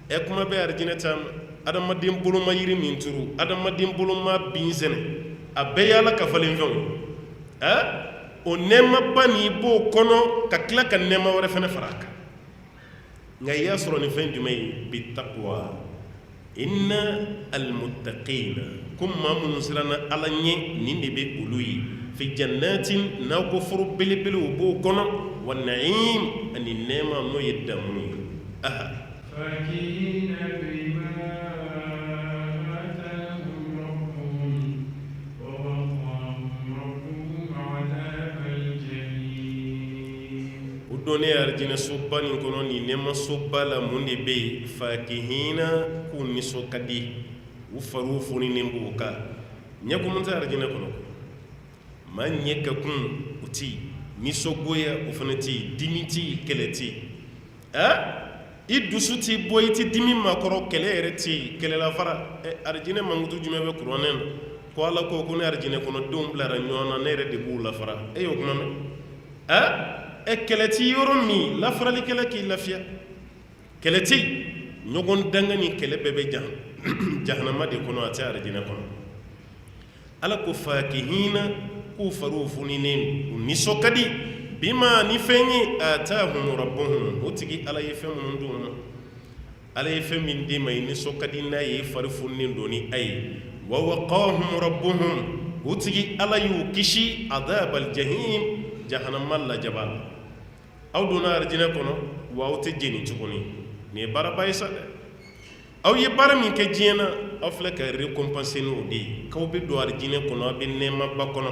e kuma be arjina tam adam madim bulu ma yiri min turu adam madim bulu ma binzene abe yala ka falen fen o nema bani bo kono ka kla ka nema wore fene faraka ngay yasro ni fen jumay bi taqwa inna almuttaqina kuma munzirana alanye nindibe uluyi fi jannatin na ko furu bilbilu bo kono wan na'im ani nema no yeddamu aha fakina bima atahum rabbuhum donnen arijinɛ soba nin kɔnɔ nin nɛɛma soba la mun de bɛ yen fakihina k'u nisɔn ka di u fariw funinen b'o kan ɲɛkumun tɛ arijinɛ kɔnɔ maa ɲɛ ka kun o ti nisɔngoya o fana ti dimi ti kɛlɛ ti i dusu ti bɔ i ti dimi maakɔrɔ kɛlɛ yɛrɛ ti kɛlɛla fara arijinɛ mankutu jumɛn bɛ kuranɛ na ko ala ko ne arijinɛ kɔnɔ denw bilara ɲɔgɔn na ne yɛrɛ de b'u lafara e y'o kuma mɛn kɛlɛ ti yɔrɔ min lafaralikɛla k'i lafiya kɛlɛ ti ɲɔgɔn danga ni kɛlɛ bɛɛ bɛ jahanama de kɔnɔ a tɛ arijinɛ kɔnɔ ala ko fakihina k'u fariw funinen u nisɔn ka di bima ni fɛn ye atahum rabbuhum o tigi ala ye fɛn minnu d'u ma ala ye fɛn min d'i ma i nisɔn ka di n'a ye i fari fununen don ni a ye wa waqahum rabbuhum o tigi ala y'u kisi adabal jahim jahanama lajaba la aw donna arijinɛ kɔnɔ wa aw tɛ jeni tuguni nin ye baaraba ye sa dɛ aw ye baara min kɛ diɲɛ na aw filɛ ka récompenser n'o de ye k'aw bɛ don arijinɛ kɔnɔ aw bɛ nɛɛmaba kɔnɔ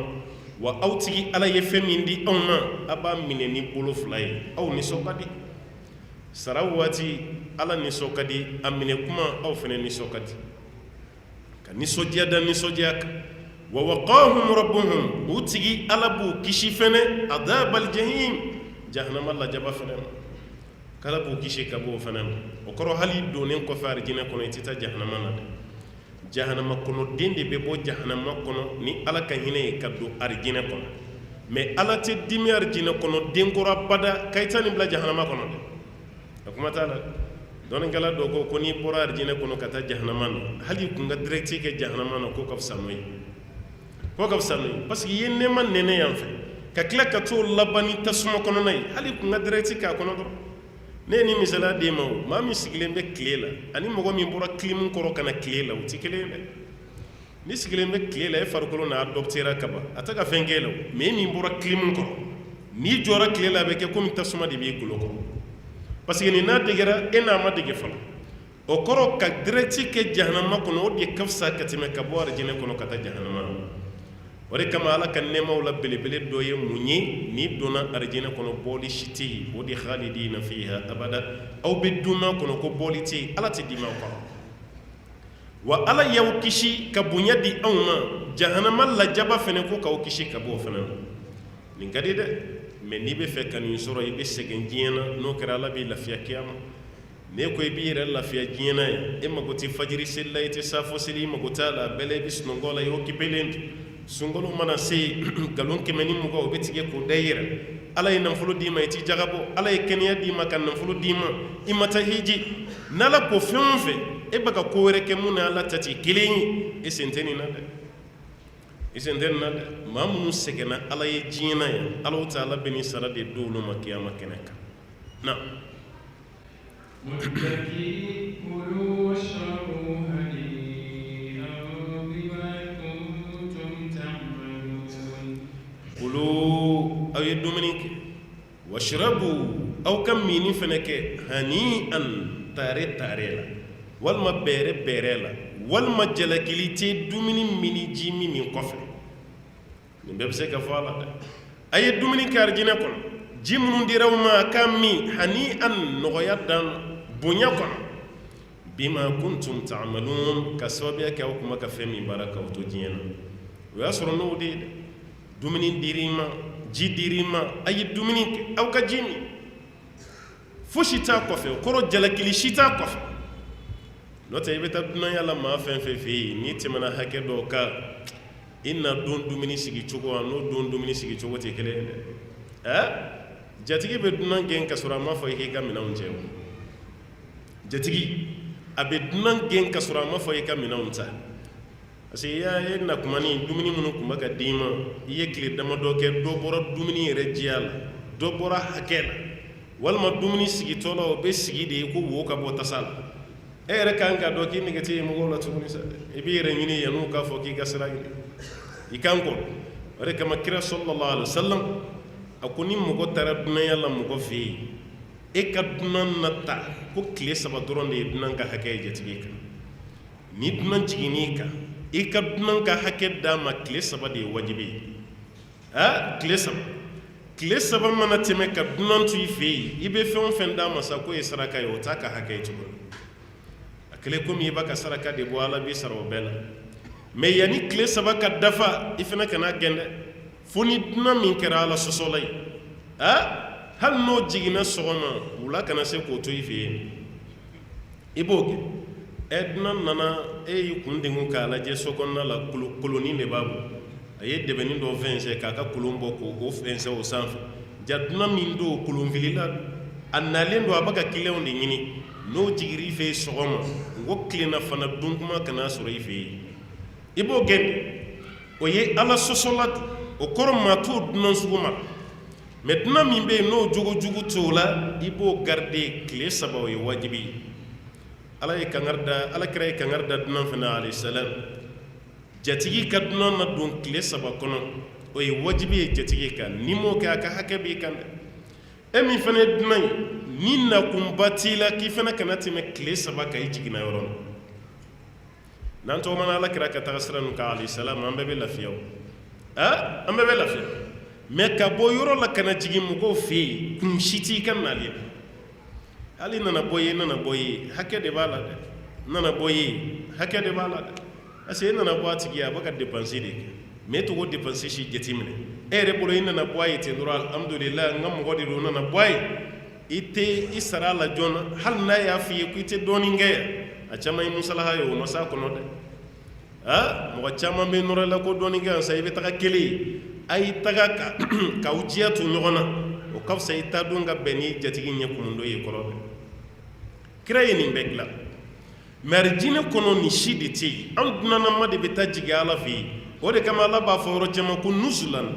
wa aw tigi ala ye fɛn min di anw ma a b'a minɛ ni bolo fila ye aw nisɔn ka di sara waati ala nisɔn ka di a minɛ kuma aw fana nisɔn ka di ka nisɔndiya da nisɔndiya kan wa waqahum rabbuhum o tigi ala b'u kisi fɛnɛ adabal jahim jahanama lajaba fɛnɛ ma k'ala b'u kisi ka bɔ o fɛnɛ ma o kɔrɔ hali donnen kɔfɛ arijinɛ kɔnɔ i tɛ taa jahanama na dɛ jahanama kɔnɔ den de bɛ bɔ jahanama kɔnɔ ni ala ka hinɛ ye ka don arijinɛ kɔnɔ mais ala tɛ dimi arijinɛ kɔnɔ den kɔrɔ abada k'a i ta nin bila jahanama kɔnɔ dɛ a kuma t'a la dɔnnikɛla dɔ ko n'i bɔra arijinɛ kɔnɔ ka taa jahanama na hali i kun ka direct kɛ jahanama na ko ka fisa n'o ye ko ka fisa n'o ye parce que i ye nɛɛma nɛnɛ yan fɛ ka tila ka t'o laban ni tasuma kɔnɔna ye hali i kun ka direct k'a kɔnɔ dɔrɔn ne ye nin misaliya d'e ma o maa min sigilen bɛ tile la ani mɔgɔ min bɔra kilimu kɔrɔ ka na tile la o tɛ kelen ye dɛ ni sigilen bɛ tile la e farikolo n'a adoptera kaban a tɛ ka fɛn k'e la o mais e min bɔra kilimu kɔrɔ n'i jɔra tile la a bɛ kɛ komi tasuma de b'i golo kɔrɔ parce que nin n'a degera e n'a ma dege fɔlɔ o kɔrɔ ka direct kɛ jahanama kɔnɔ o de ka fisa ka tɛmɛ ka bɔ arijinɛ kɔnɔ ka taa jahanama na o de kama ala ka nɛɛmaw la belebele dɔ ye mun ye n'i donna arijinɛ kɔnɔ bɔli si tɛ yen o de khalidina fiha abada aw bɛ dunma kɔnɔ ko bɔli tɛ yen ala tɛ dimi aw kɔrɔ wa ala y'aw kisi ka bonya di anw ma jahanama lajaba fɛnɛ ko k'aw kisi ka bɔ o fɛnɛ ma nin ka di dɛ mais n'i bɛ fɛ ka nin sɔrɔ i bɛ sɛgɛn diɲɛ na n'o kɛra ala b'i lafiya kiyama n'e ko i b'i yɛrɛ lafiya diɲɛ na yan e mago tɛ fajiri seli la i tɛ safo seli i mago t'a la bɛɛ la i bɛ sunɔgɔ la i occupelen don sunkalo mana se galon 120 o bɛ tigɛ k'o da i yɛrɛ ala ye nafolo d'i ma i t'i jagabɔ ala ye kɛnɛya d'i ma ka nafolo d'i ma i ma taa hiji n'ala ko fɛn o fɛn e bɛ ka ko wɛrɛ kɛ mun ni ala ta tɛ kelen ye e sen tɛ nin na dɛ i sen tɛ nin na dɛ maa minnu sɛgɛnna ala ye diɲɛ na yan ala ta ala bɛ nin sara de di olu ma kiyama kɛnɛ kan na واتقي كلوا واشربوا هنيئا بما كنتم تعملون kulu aw ye dumuni kɛ washrabu aw ka mini fɛnɛ kɛ hani'an tare tare la walima bɛrɛ bɛrɛ la walima jalakili tɛ dumuni mini ji min kɔfɛ nin bɛɛ bɛ se ka fɔ a la dɛ a ye dumuni kɛ arijinɛ kɔnɔ ji minnu dira aw ma a ka min hani'an nɔgɔya dan bonya kɔnɔ bima kuntum ta'malun ka sababuya kɛ aw kuma ka fɛn min baara k'aw to diɲɛ na o y'a sɔrɔ n'o de ye dɛ dumuni dir'i ma ji dir'i ma a ye dumuni kɛ aw ka ji min fosi t'a kɔfɛ o kɔrɔ jalakili si t'a kɔfɛ n'o tɛ i bɛ taa dunanya la maa fɛn fɛn fɛ yen n'i tɛmɛna hakɛ dɔw kan i na don dumuni sigi cogo n'o don dumuni sigi cogo tɛ kelen ye dɛ jatigi bɛ dunan gɛn ka sɔrɔ a ma fɔ i k'i ka minɛnw cɛ o jatigi a bɛ dunan gɛn ka sɔrɔ a ma fɔ i ka minɛnw ta parce que e na kuma ni dumuni minnu tun bɛ ka d'i ma i ye tile damadɔ kɛ dɔ bɔra dumuni yɛrɛ diya la dɔ bɔra hakɛ la walima dumuni sigitɔ la o bɛ sigi de ye ko wo ka bɔ tasa la e yɛrɛ kan ka dɔn k'i nege tɛ ye mɔgɔw la tuguni sa i b'i yɛrɛ ɲini yan'u k'a fɔ k'i ka sira ɲini i kan kɔ o de kama kira sallallahu alaihi wasallam a ko ni mɔgɔ taara dunanya la mɔgɔ fɛ yen e ka dunan nata ko tile 3 dɔrɔn de ye dunan ka hakɛ ye jatigi kan ni dunan jiginn'i kan i ka dunan ka hakɛ d'a ma tile 3 de ye wajibi ye tile 3 tile saba mana tɛmɛ ka dunan to i fɛ yen i bɛ fɛn o fɛn d'a ma sa k'o ye saraka ye o t'a ka hakɛ ye tuguni a kɛlen komi i b'a ka saraka de bɔ ala b'i sara o bɛɛ la mɛ yanni tile saba ka dafa i fana kana gɛn dɛ fo ni dunan min kɛra ala sɔsɔla ye hali n'o jiginna sɔgɔma wula kana se k'o to i fɛ yen i b'o kɛ dunan nana y'i kun dengun k'a lajɛ so kɔnɔna la kolonin de b'a bolo a ye dɛbɛnin dɔ fɛnsɛ k'a ka kolon bɔ k'o fɛnsɛ o sanfɛ ja dunan min don kolonfilila a nalen don a bɛ ka kiliyanw de ɲini n'o jigir'i fɛ yen sɔgɔma n ko tilenna fana dun kuma kana sɔrɔ i fɛ yen i b'o gɛn o ye ala sɔsɔla o kɔrɔ maa t'o dunan sugu ma mɛ dunan min bɛ yen n'o jogojugu t'o la i b'o garide tile saba o ye wajibi ye ala kira ye kangari da dunan fana alayhi salam jatigi ka dunan na don tile saba kɔnɔ o ye wajibi ye jatigi kan ni m'o kɛ a ka hakɛ b'i kan dɛ e min fana ye dunan ye ni nakunba t'i la k'i fana kana tɛmɛ tile saba kan i jiginna yɔrɔ min n'an tɔgɔmana ala kira ka taga sira ninnu kan alayhi salam an bɛɛ bɛ lafiya o an bɛɛ bɛ lafiya mɛ ka bɔ yɔrɔ la kana jigin mɔgɔw fɛ yen kun si t'i ka nali la hali nana bɔ ye nana bɔ ye hakɛ de b'a la dɛ nana bɔ ye hakɛ de b'a la dɛ parce que e nana bɔ a tigi a bɛ ka dépense de kɛ mais e t'o dépense si jateminɛ e yɛrɛ bolo i nana bɔ a ye ten dɔrɔn alhamdulillah n ka mɔgɔ de don nana bɔ a ye i tɛ i sara a la joona hali n'a y'a f'i ye ko i tɛ dɔɔnin kɛ yan a caman ye musalaha ye o ma s'a kɔnɔ dɛ mɔgɔ caman bɛ nɔrɔ la ko dɔɔnin kɛ yan sa i bɛ taga kelen ye a y'i taga k'aw diya to ɲɔgɔn na o ka fisa i ta don ka bɛn ni jatigi ɲɛ kumundɔ ye kɔrɔ dɛ kira ye nin bɛɛ dilan mɛ arijinɛ kɔnɔ nin si de tɛ yen an dunanama de bɛ taa jigin ala fɛ yen o de kama ala b'a fɔ yɔrɔ caman ko nusulan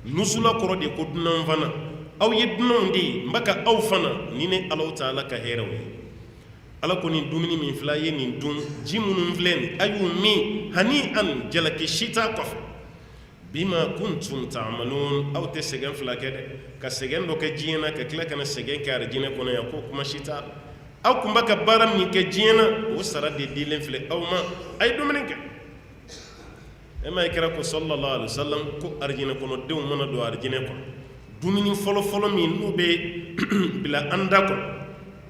nusula kɔrɔ de ko dunan fana aw ye dunanw de ye n bɛ ka aw fana ni ne alaw ta ala ka hɛrɛw ye ala ko nin dumuni min filɛ a ye nin dun ji minnu filɛ nin a y'u min hani an jalaki si t'a kɔfɛ bima kuntum ta'malun aw tɛ sɛgɛn fila kɛ dɛ ka sɛgɛn dɔ kɛ diɲɛ na ka tila kana sɛgɛn kɛ arijinɛ kɔnɔ yan ko kuma si t'a la aw kun b'a ka baara min kɛ diɲɛ na o sara de dilen filɛ aw ma a ye dumuni kɛ e ma ye kira ko sallallahu alaihi wasallam ko arijinɛ kɔnɔdenw mana don arijinɛ kɔnɔ dumuni fɔlɔ-fɔlɔ min n'u bɛ bila an da kɔnɔ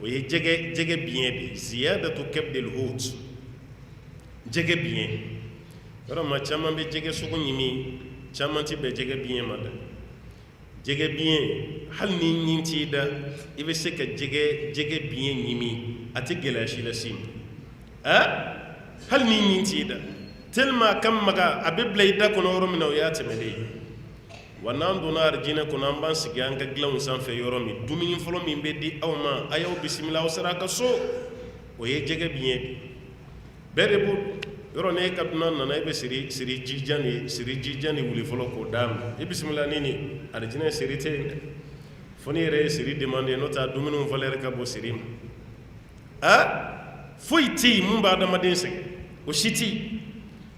o ye jɛgɛ biɲɛ de ziyadatu kabdil hut jɛgɛ biɲɛ yɔrɔ maa caman bɛ jɛgɛ sugu ɲimi caman ti bɛn jɛgɛ biɲɛ ma dɛ jɛgɛ biɲɛ hali ni ɲin t'i da i bɛ se ka jɛgɛ biɲɛ ɲimi a tɛ gɛlɛya si las'i ma hali ni ɲin t'i da tellement a ka maga a bɛ bila i da kɔnɔ yɔrɔ min na o y'a tɛmɛlen ye wa n'an donna arijinɛ kɔnɔ an b'an sigi an ka dilanw sanfɛ yɔrɔ min dumuni fɔlɔ min bɛ di aw ma a y'aw bisimila aw sera a ka so o ye jɛgɛ biɲɛ de bɛɛ de b'o yɔrɔ ne ka dunan nana i bɛ siri jijan de wuli fɔlɔ k'o d'a ma i bisimila ni nin arijinɛ siri tɛ yen dɛ fo ni yɛrɛ ye siri demande n'o tɛ dumuniw valeur ka bon siri ma foyi tɛ yen mun b'a adamaden sɛgɛn o si tɛ yen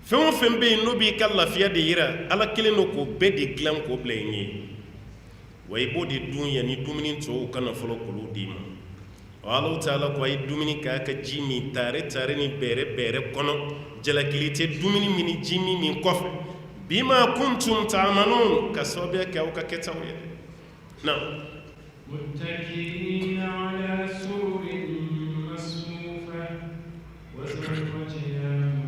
fɛn o fɛn bɛ yen n'o b'i ka lafiya de yira ala kelen don k'o bɛɛ de dilan k'o bila i ɲɛ wa i b'o de dun yanni dumuni tɔw kana fɔlɔ k'olu d'i ma alaw taala ko a ye dumuni k'a ka ji min tare ni bɛrɛ kɔnɔ jalakili tɛ dumuni min ni ji min kɔfɛ bima kuntum ta'malun ka sababuya kɛ aw ka kɛtaw ye na متكئين على سرر مصفوفة وزوجناهم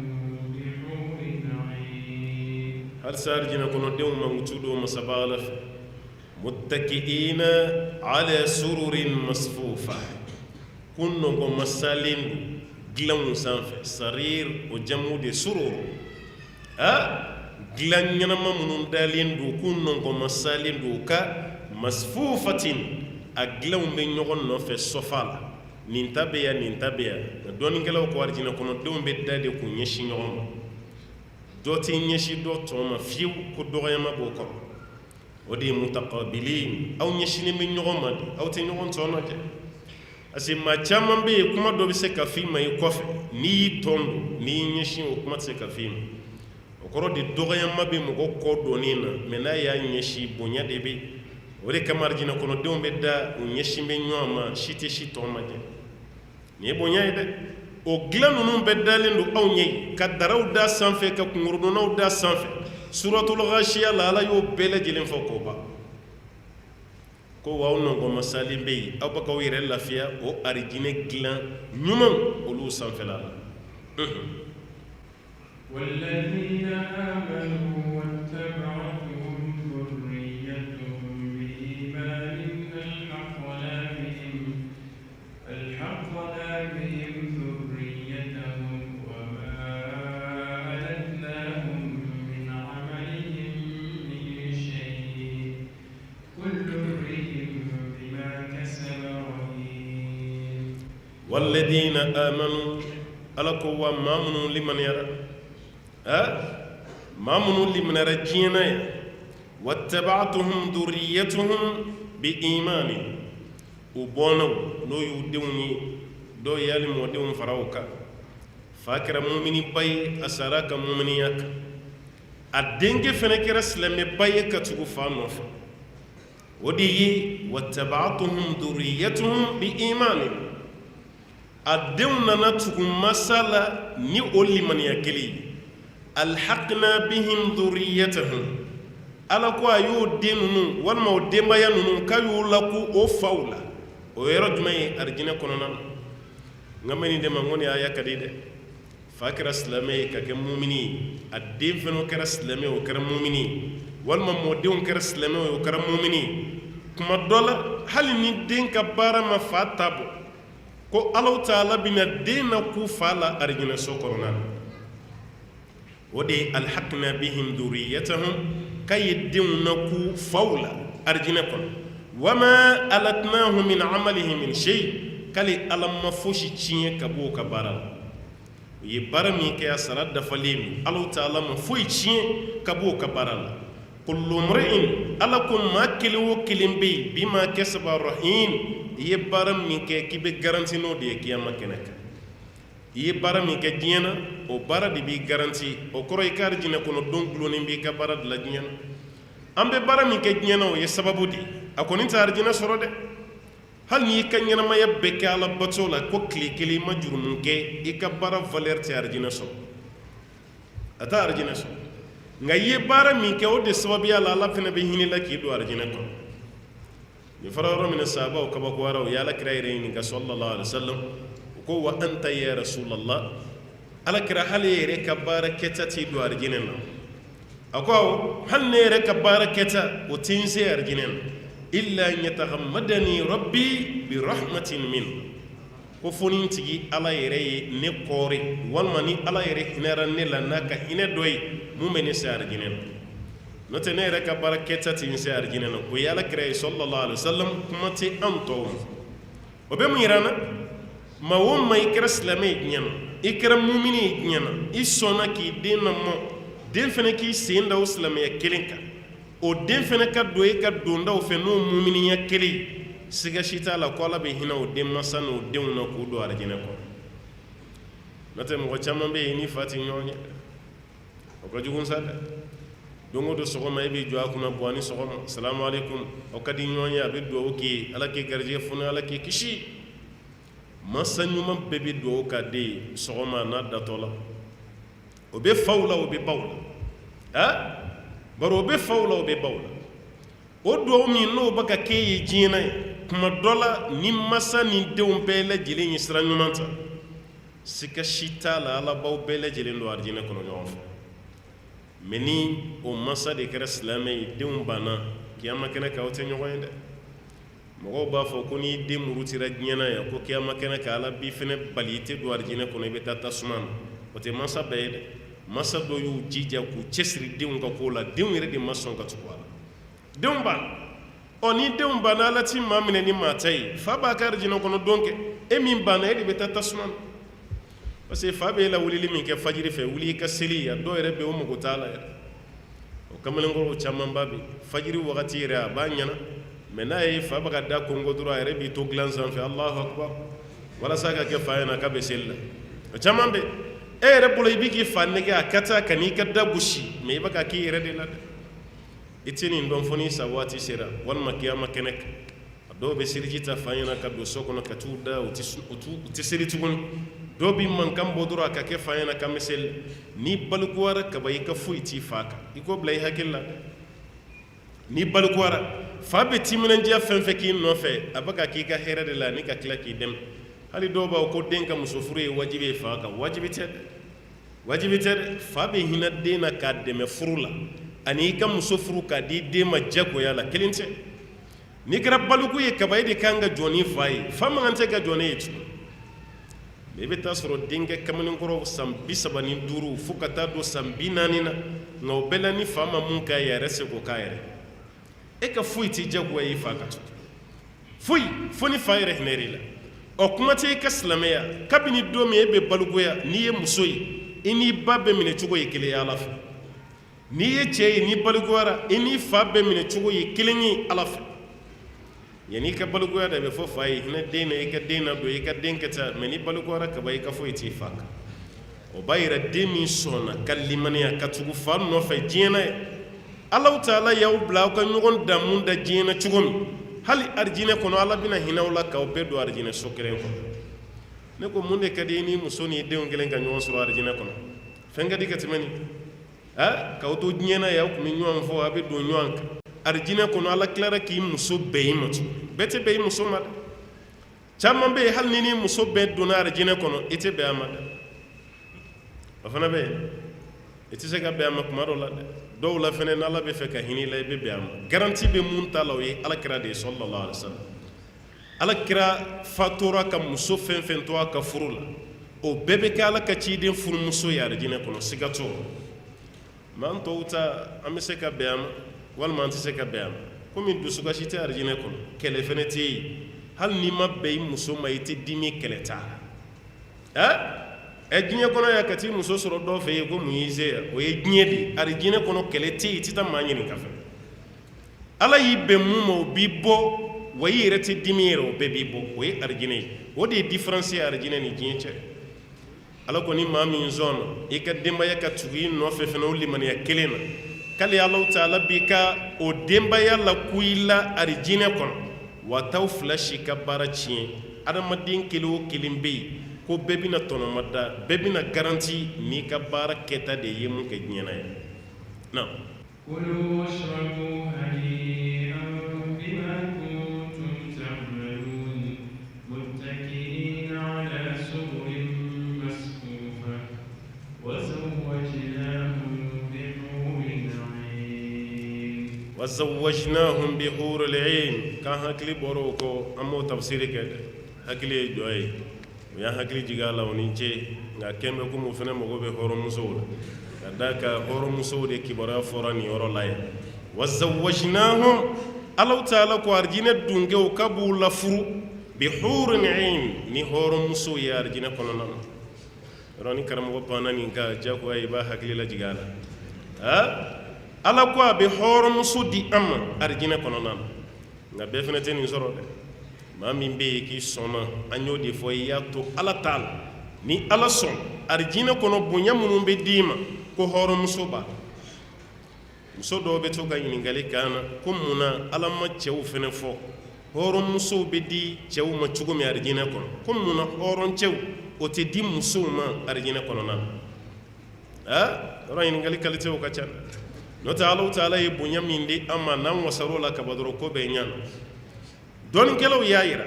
بحور عين هل سارجنا كنا دوما متودو مسبالة متكئين على سرر مصفوفة كنا مسالين glan sanfɛ sarir o jamu de surur glan ɲanama minnu dalen don k'u nɔnkɔn masalen don ka masfufatin a glanw bɛ ɲɔgɔn nɔfɛ sɔfa la nin ta bɛ yan nin ta bɛ yan nka dɔɔninkɛlaw ko arijinɛ kɔnɔdenw bɛ da de k'u ɲɛsin ɲɔgɔn ma dɔ tɛ ɲɛsin dɔ tɔ ma fiyewu ko dɔgɔyama b'o kɔrɔ o de ye mutaqabilin aw ɲɛsinnen bɛ ɲɔgɔn ma de aw tɛ ɲɔgɔn tɔ lajɛ parce que maa caman bɛ yen kuma dɔ bɛ se ka f'i ma i kɔfɛ n'i y'i tɔn don n'i y'i ɲɛsin o kuma tɛ se ka f'i ma o kɔrɔ de dɔgɔyama bɛ mɔgɔ kɔ dɔɔnin na mɛ n'a y'a ɲɛsin bonya de bɛ o de kama arijinɛ kɔnɔdenw bɛ da u ɲɛsin bɛ ɲɔgɔn ma si tɛ si tɔ ma jɛ nin ye bonya ye dɛ o dilan ninnu bɛɛ dalen don anw ɲɛ ka daraw da sanfɛ ka kungorodonnaw da sanfɛ suratul ghashiya la ala y'o bɛɛ lajɛlen fɔ k'o ban ko waaw nongo masali be aw bakaw yere lafiya o arjine gilan ñumam olu sanfela والذين آمنوا واتبعتهم ذريتهم بإيمان ألحقنا بهم ذريتهم وما ألتناهم من عملهم من شيء كل امرئ بما كسب رهين والذين آمنوا ألقوا مامنوا لمن يرى مامنوا لمن يرى جينا واتبعتهم ذريتهم بإيمان وبونو نو يودوني دو يالمو دون فراوكا فاكر مؤمني باي أساراك مؤمنياك الدنج فنكر سلم باي كتغو فانوف ودي واتبعتهم ذريتهم بإيمان الدون نتغو مسألة ني أولي من يكلي الحقنا بهم ذريتهم ala ko ayo denunu walma o dembaya nunu kayu laku o fawla o yero jumay arjina kononan ngamani de mangoni aya kadide fakira islamay ka ke mu'mini adin feno kara islamay o kara mu'mini walma modin kara islamay o kara mu'mini kuma dola hali ni den ka bara ma fatabo ko Allah taala bina dena ku fala arjina so kononan wodi alhaqna bihim dhurriyyatahum كيدون نكو فولا أرجنكم وما ألتناه من عمله من شيء كلي ألم مفوشي تشين كبو كبارا يبارمي كي أسرد فليم الله تعالى مفوشي تشين كبو كبارا كل امرئ ألكم ما كلو كلم بي بما كسب الرهين يبارمي كي كيبي غارانتي نو دي كياما كنك يبارمي كي جينا o bara di bi garanti o koro e kar jina kono don gloni bi ka bara la jina ambe bara mi ke jina o ye sababu di akoni tar jina soro de hal ni kan yana ma yabbe ka la batola ko klikili ma jurmun ke e ka bara valeur tar jina so ata arjina so ngaye bara mi ke o de sababu ya la fene be hinila ki do arjina ko ni fararo min sahaba o kaba ko waro ya la kraire ni ga sallallahu alaihi wasallam ko wa anta ya rasulullah ala kira hali yere ka baara keta ti do arjinen na ako hal ne yere ka baara keta o tinse arjinen illa an yataghammadani rabbi bi rahmatin min ko fonin tigi ala yere ne kore walma ni ala yere hinara ne la naka hine doy mu meni sa arjinen note ne yere ka baara keta tinse arjinen ko yala kira sallallahu alaihi wasallam kuma ti anto o be mu yirana ma won may kira islamay nyana ikra mu'mini nyana isona ki denna mo den fene ki senda islamiyya kelinka o den fene ka do e ka donda o fe no mu'mini ya keli siga shita la ko la be hina o den masano o den na ko do arjina ko nate mo chama be ni fati nyonye o ko jugun sada dongo do sogo may be jwa kuna bwani sogo assalamu alaikum o kadi nyonye abe do o ki ala ki garje funa ala ki kishi masa ñuma bebe do ka de sogoma na datola o be fawla o be bawla ha baro be fawla o be bawla o do mi no baka ke jina kuma dola ni masa ni de on be la jile ni sra ñumanta sika shita la ala baw be la jile ndo arjina kono ñof meni o masa de kra islamé de on bana kiyama kene ka o te ñogoyende mogo ba fo ko ni de murutira nyana ya ko kiyama kene ka ala bi fene balite do arjina ko ne be tata suman o te masa be masa do yu jija ku cesri de on ko la de on re de mason ka tuwala de on ban oni de on ban ala ti mamene ni matai fa ba ka arjina ko no donke e min ban e de be tata suman parce que fa be la wuli min ke fajiri fe wuli ka seli ya do re be o mo ko tala o kamalen go chamman babi fajiri wakati re ba nyana menaye fa baka da kongo dura yere bi to glan san fi Allahu akbar wala saka ke fa yana ka be sella chamambe e re bolo bi ki fa ne ga kata kani ka da bushi me baka ki yere de la itini ndon foni sawati sira wal makiyama kenek do be sirjita fa yana ka do sokono ka tuda uti siritugun do bi man kam bodura ka ke fa yana ka mesel ni balkuwara ka bay ka fuiti faka iko blay hakilla ni balkuwara fa be timinandiya fɛn fɛn k'i nɔfɛ a bɛ ka k'i ka hɛrɛ de la ni ka tila k'i dɛmɛ hali dɔw b'a ko den ka muso furu ye wajibi ye fa kan wajibi tɛ dɛ fa bɛ hinɛ den na k'a dɛmɛ furu la ani i ka muso furu k'a di den ma jagoya la kelen tɛ n'i kɛra baliku ye kaba e de kan ka jɔ ni fa ye fa man kan tɛ ka jɔ ne ye tugun i bɛ taa sɔrɔ denkɛ kamalenkɔrɔ san 35 fo ka taa don san 40 na nka o bɛɛ la ni fa ma mun k'a ye a yɛrɛ se k'o k'a yɛrɛ e ka foyi t'i jagoya i fa ka tugun foyi fo ni fa yɛrɛ hinɛ i la ɔ kuma tɛ i ka silamɛya kabini don min e bɛ balikuya n'i ye muso ye i n'i ba bɛ minɛ cogo ye kelen ye Ala fɛ n'i ye cɛ ye n'i balikuyara i n'i fa bɛ minɛ cogo ye kelen ye Ala fɛ yanni i ka balikuya de bɛ fɔ fa ye hinɛ den na i ka den na don i ka den kɛ ta mɛ n'i balikuyara kaba i ka foyi t'i fa kan o b'a yira den min sɔnna ka limaniya ka tugu fa nɔfɛ diɲɛ na ye Alahu Taala y'aw bila aw ka ɲɔgɔn damu da diɲɛ na cogo min hali arijinɛ kɔnɔ Ala bɛna hinɛ aw la k'aw bɛɛ don arijinɛ so kelen kɔnɔ ne ko mun de ka di i ni muso ni denw kelen ka ɲɔgɔn sɔrɔ arijinɛ kɔnɔ fɛn ka di ka tɛmɛ nin k'aw to diɲɛ na ye aw tun bɛ ɲɔgɔn fɔ a bɛ don ɲɔgɔn kan arijinɛ kɔnɔ Ala tilara k'i muso bɛɛ i ma tugun bɛɛ tɛ bɛn i muso ma dɛ caman bɛ yen hali ni muso bɛɛ donna arijinɛ kɔnɔ i tɛ bɛn a ma dɛ o fana bɛ yen i tɛ se ka bɛn a ma kuma dɔw la dɛ dɔw la fɛnɛ n'Ala bɛ fɛ ka hinɛ i la i bɛ bɛn a ma garanti bɛ mun ta la o ye Alakira de ye sallallahu alaihi wasallam Alakira fatura ka muso fɛn fɛn to a ka furu la o bɛɛ bɛ kɛ Ala ka ciden furumuso ye arijinɛ kɔnɔ siga t'o la mɛ an tɔw ta an bɛ se ka bɛn a ma walima an tɛ se ka bɛn a ma komi dusukasi tɛ arijinɛ kɔnɔ kɛlɛ fɛnɛ tɛ yen hali n'i ma bɛn i muso ma i tɛ dimi kɛlɛ t'a la diɲɛ kɔnɔ yan ka t'i muso sɔrɔ dɔ fɛ yen ko mun y'i se yan o ye diɲɛ de arijinɛ kɔnɔ kɛlɛ tɛ yen i tɛ taa maa ɲininka fɛ Ala y'i bɛn mun ma o b'i bɔ wa i yɛrɛ tɛ dimi yɛrɛ o bɛɛ b'i bɔ o ye arijinɛ ye o de ye différence ye arijinɛ ni diɲɛ cɛ Ala ko ni maa min sɔnna i ka denbaya ka tugu i nɔfɛ fɛnɛ o limaniya kelen na k'ale Alahu Taala b'i ka o denbaya laku i la arijinɛ kɔnɔ wa t'aw fila si ka baara tiɲɛ adamaden kelen o kelen bɛ yen ko bɛɛ bɛna tɔnɔma da bɛɛ bɛna garanti n'i ka baara kɛta de ye mun kɛ diɲɛ na ye na كلوا واشربوا هنيئا بما كنتم تعملون متكئين على سرر مصفوفة وزوجناهم بحور عين وزوجناهم بحور العين كان هكلي بروكو أمو تفسير كده هكلي جوي ويا هكلي جيغالا ونينجي nga kembe ko mo fene mo go be horo muso kadaka horo muso de kibara forani yoro lay wazawajnahum Allahu Taala ko arjina dunge o kabu la furu bi hurin ain ni horo muso ya arjina kono nan roni karam go panani ga jago ay ba hakli la jigala ala ko be horo muso di am arjina kono nan nga be fene ten zoro de ma min be ki soma anyo de fo ya to ala Taala ni Ala sɔn arijinɛ kɔnɔ bonya minnu bɛ d'i ma ko hɔrɔnmuso b'a muso dɔw bɛ to ka ɲininkali k'an na ko mun na Ala ma cɛw fɛnɛ fɔ hɔrɔnmusow bɛ di cɛw ma cogo min arijinɛ kɔnɔ ko mun na hɔrɔncɛw o tɛ di musow ma arijinɛ kɔnɔna na yɔrɔ ɲininkali kalitew ka ca n'o tɛ Alahu Taala ye bonya min di an ma n'an wasar'o la kaban dɔrɔn ko bɛɛ ɲɛna dɔnnikɛlaw y'a yira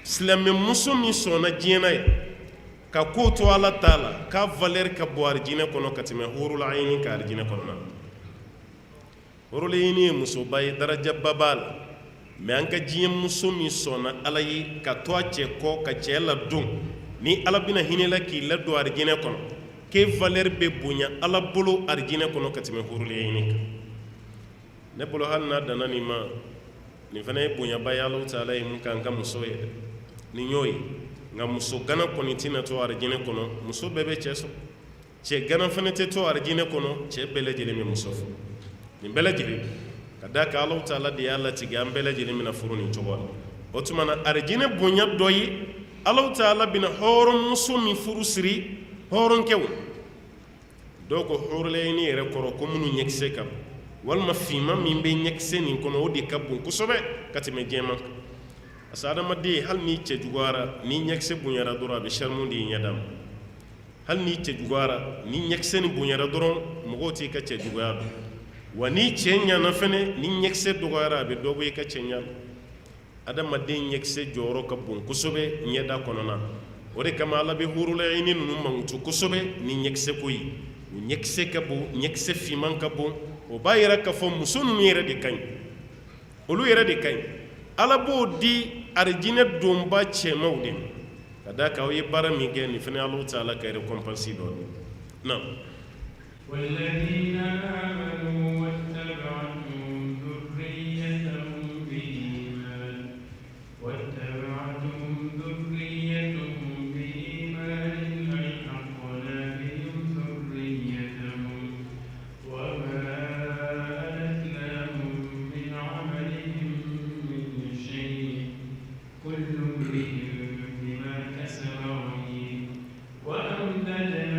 silamɛmuso min sɔnna diɲɛ na ye ka ko to Ala Taala ka valeur ka bɔ arijinɛ kɔnɔ ka tɛmɛ hurul aini ka arijinɛ kɔnɔ hurul aini ye musoba ye darajaba b'a la mɛ an ka diɲɛ muso min sɔnna Ala ye ka to a cɛ kɔ ka cɛ ladon ni Ala bɛna hinɛ la k'i ladon arijinɛ kɔnɔ k'e valeur bɛ bonya Ala bolo arijinɛ kɔnɔ ka tɛmɛ hurul aini kan ne bolo hali n'a danna nin ma nin fana ye bonyaba ye Alahu Taala ye mun k'an ka muso ye dɛ nin y'o ye nga muso gana kɔni tɛna to arijinɛ kɔnɔ muso bɛɛ bɛ cɛ sɔrɔ cɛ gana fana tɛ to arijinɛ kɔnɔ cɛ bɛɛ lajɛlen bɛ muso furu nin bɛɛ lajɛlen ka d'a kan Alahu Taala de y'a latigɛ an bɛɛ lajɛlen bɛna furu nin cogo la o tuma na arijinɛ bonya dɔ ye Alahu Taala bɛna hɔrɔnmuso min furu siri hɔrɔnkɛw dɔw ko hɔrɔnlayini yɛrɛ kɔrɔ ko minnu ɲɛkisɛ ka bon walima finman min bɛ ɲɛkisɛ nin kɔnɔ o de ka bon kosɛbɛ ka tɛmɛ jɛman kan parce que adamaden hali n'i cɛ juguyara ni ɲɛkisɛ bonyara dɔrɔn a bɛ charme de i ɲɛda ma hali n'i cɛ juguyara ni ɲɛkisɛ nin bonyara dɔrɔn mɔgɔw t'i ka cɛ juguya dɔn wa ni cɛ ɲana fɛnɛ ni ɲɛkisɛ dɔgɔyara a bɛ dɔ bɔ i ka cɛ ɲa la adamaden ɲɛkisɛ jɔyɔrɔ ka bon kosɛbɛ ɲɛda kɔnɔna o de kama Ala bɛ hurulaɲini ninnu mankutu kosɛbɛ ni ɲɛkisɛ ko ye o ɲɛkisɛ ka bon ɲɛkisɛ finman ka bon o b'a yira k'a fɔ muso ninnu yɛrɛ de ka ɲi olu yɛrɛ de ka ɲi Ala b'o di arijinɛ donba cɛmanw de ma ka d'a kan aw ye baara min kɛ nin fɛnɛ Alahu Taala ka récompense dɔ de na والذين آمنوا واتبعتهم ذريتهم بإيمان ألحقنا بهم ذريتهم وما ألتناهم من عملهم من شيء كل امرئ بما كسب رهين وأمددناهم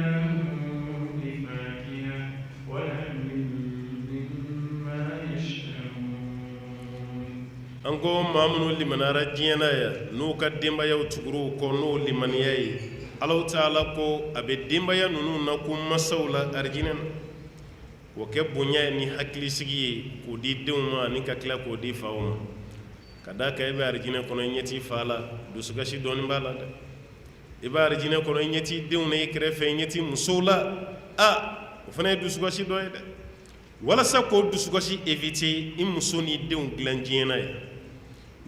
anko mamunu limanara diɲɛna ya n'u ka denbayaw tuguru kɔ n'o limaniya ye Alahu Taala ko a bɛ denbaya ninnu na ko masaw la arijinɛ na o kɛ bonya ni hakilisigi ye k'o di denw ma ani ka tila k'o di faw ma ka d'a kan i bɛ arijinɛ kɔnɔ i ɲɛ t'i fa la dusukasi dɔɔni b'a la dɛ i bɛ arijinɛ kɔnɔ i ɲɛ t'i denw na i kɛrɛfɛ i ɲɛ t'i musow la o fana ye dusukasi dɔ ye dɛ walasa k'o dusukasi éviter i muso ni denw dilan diɲɛ na ye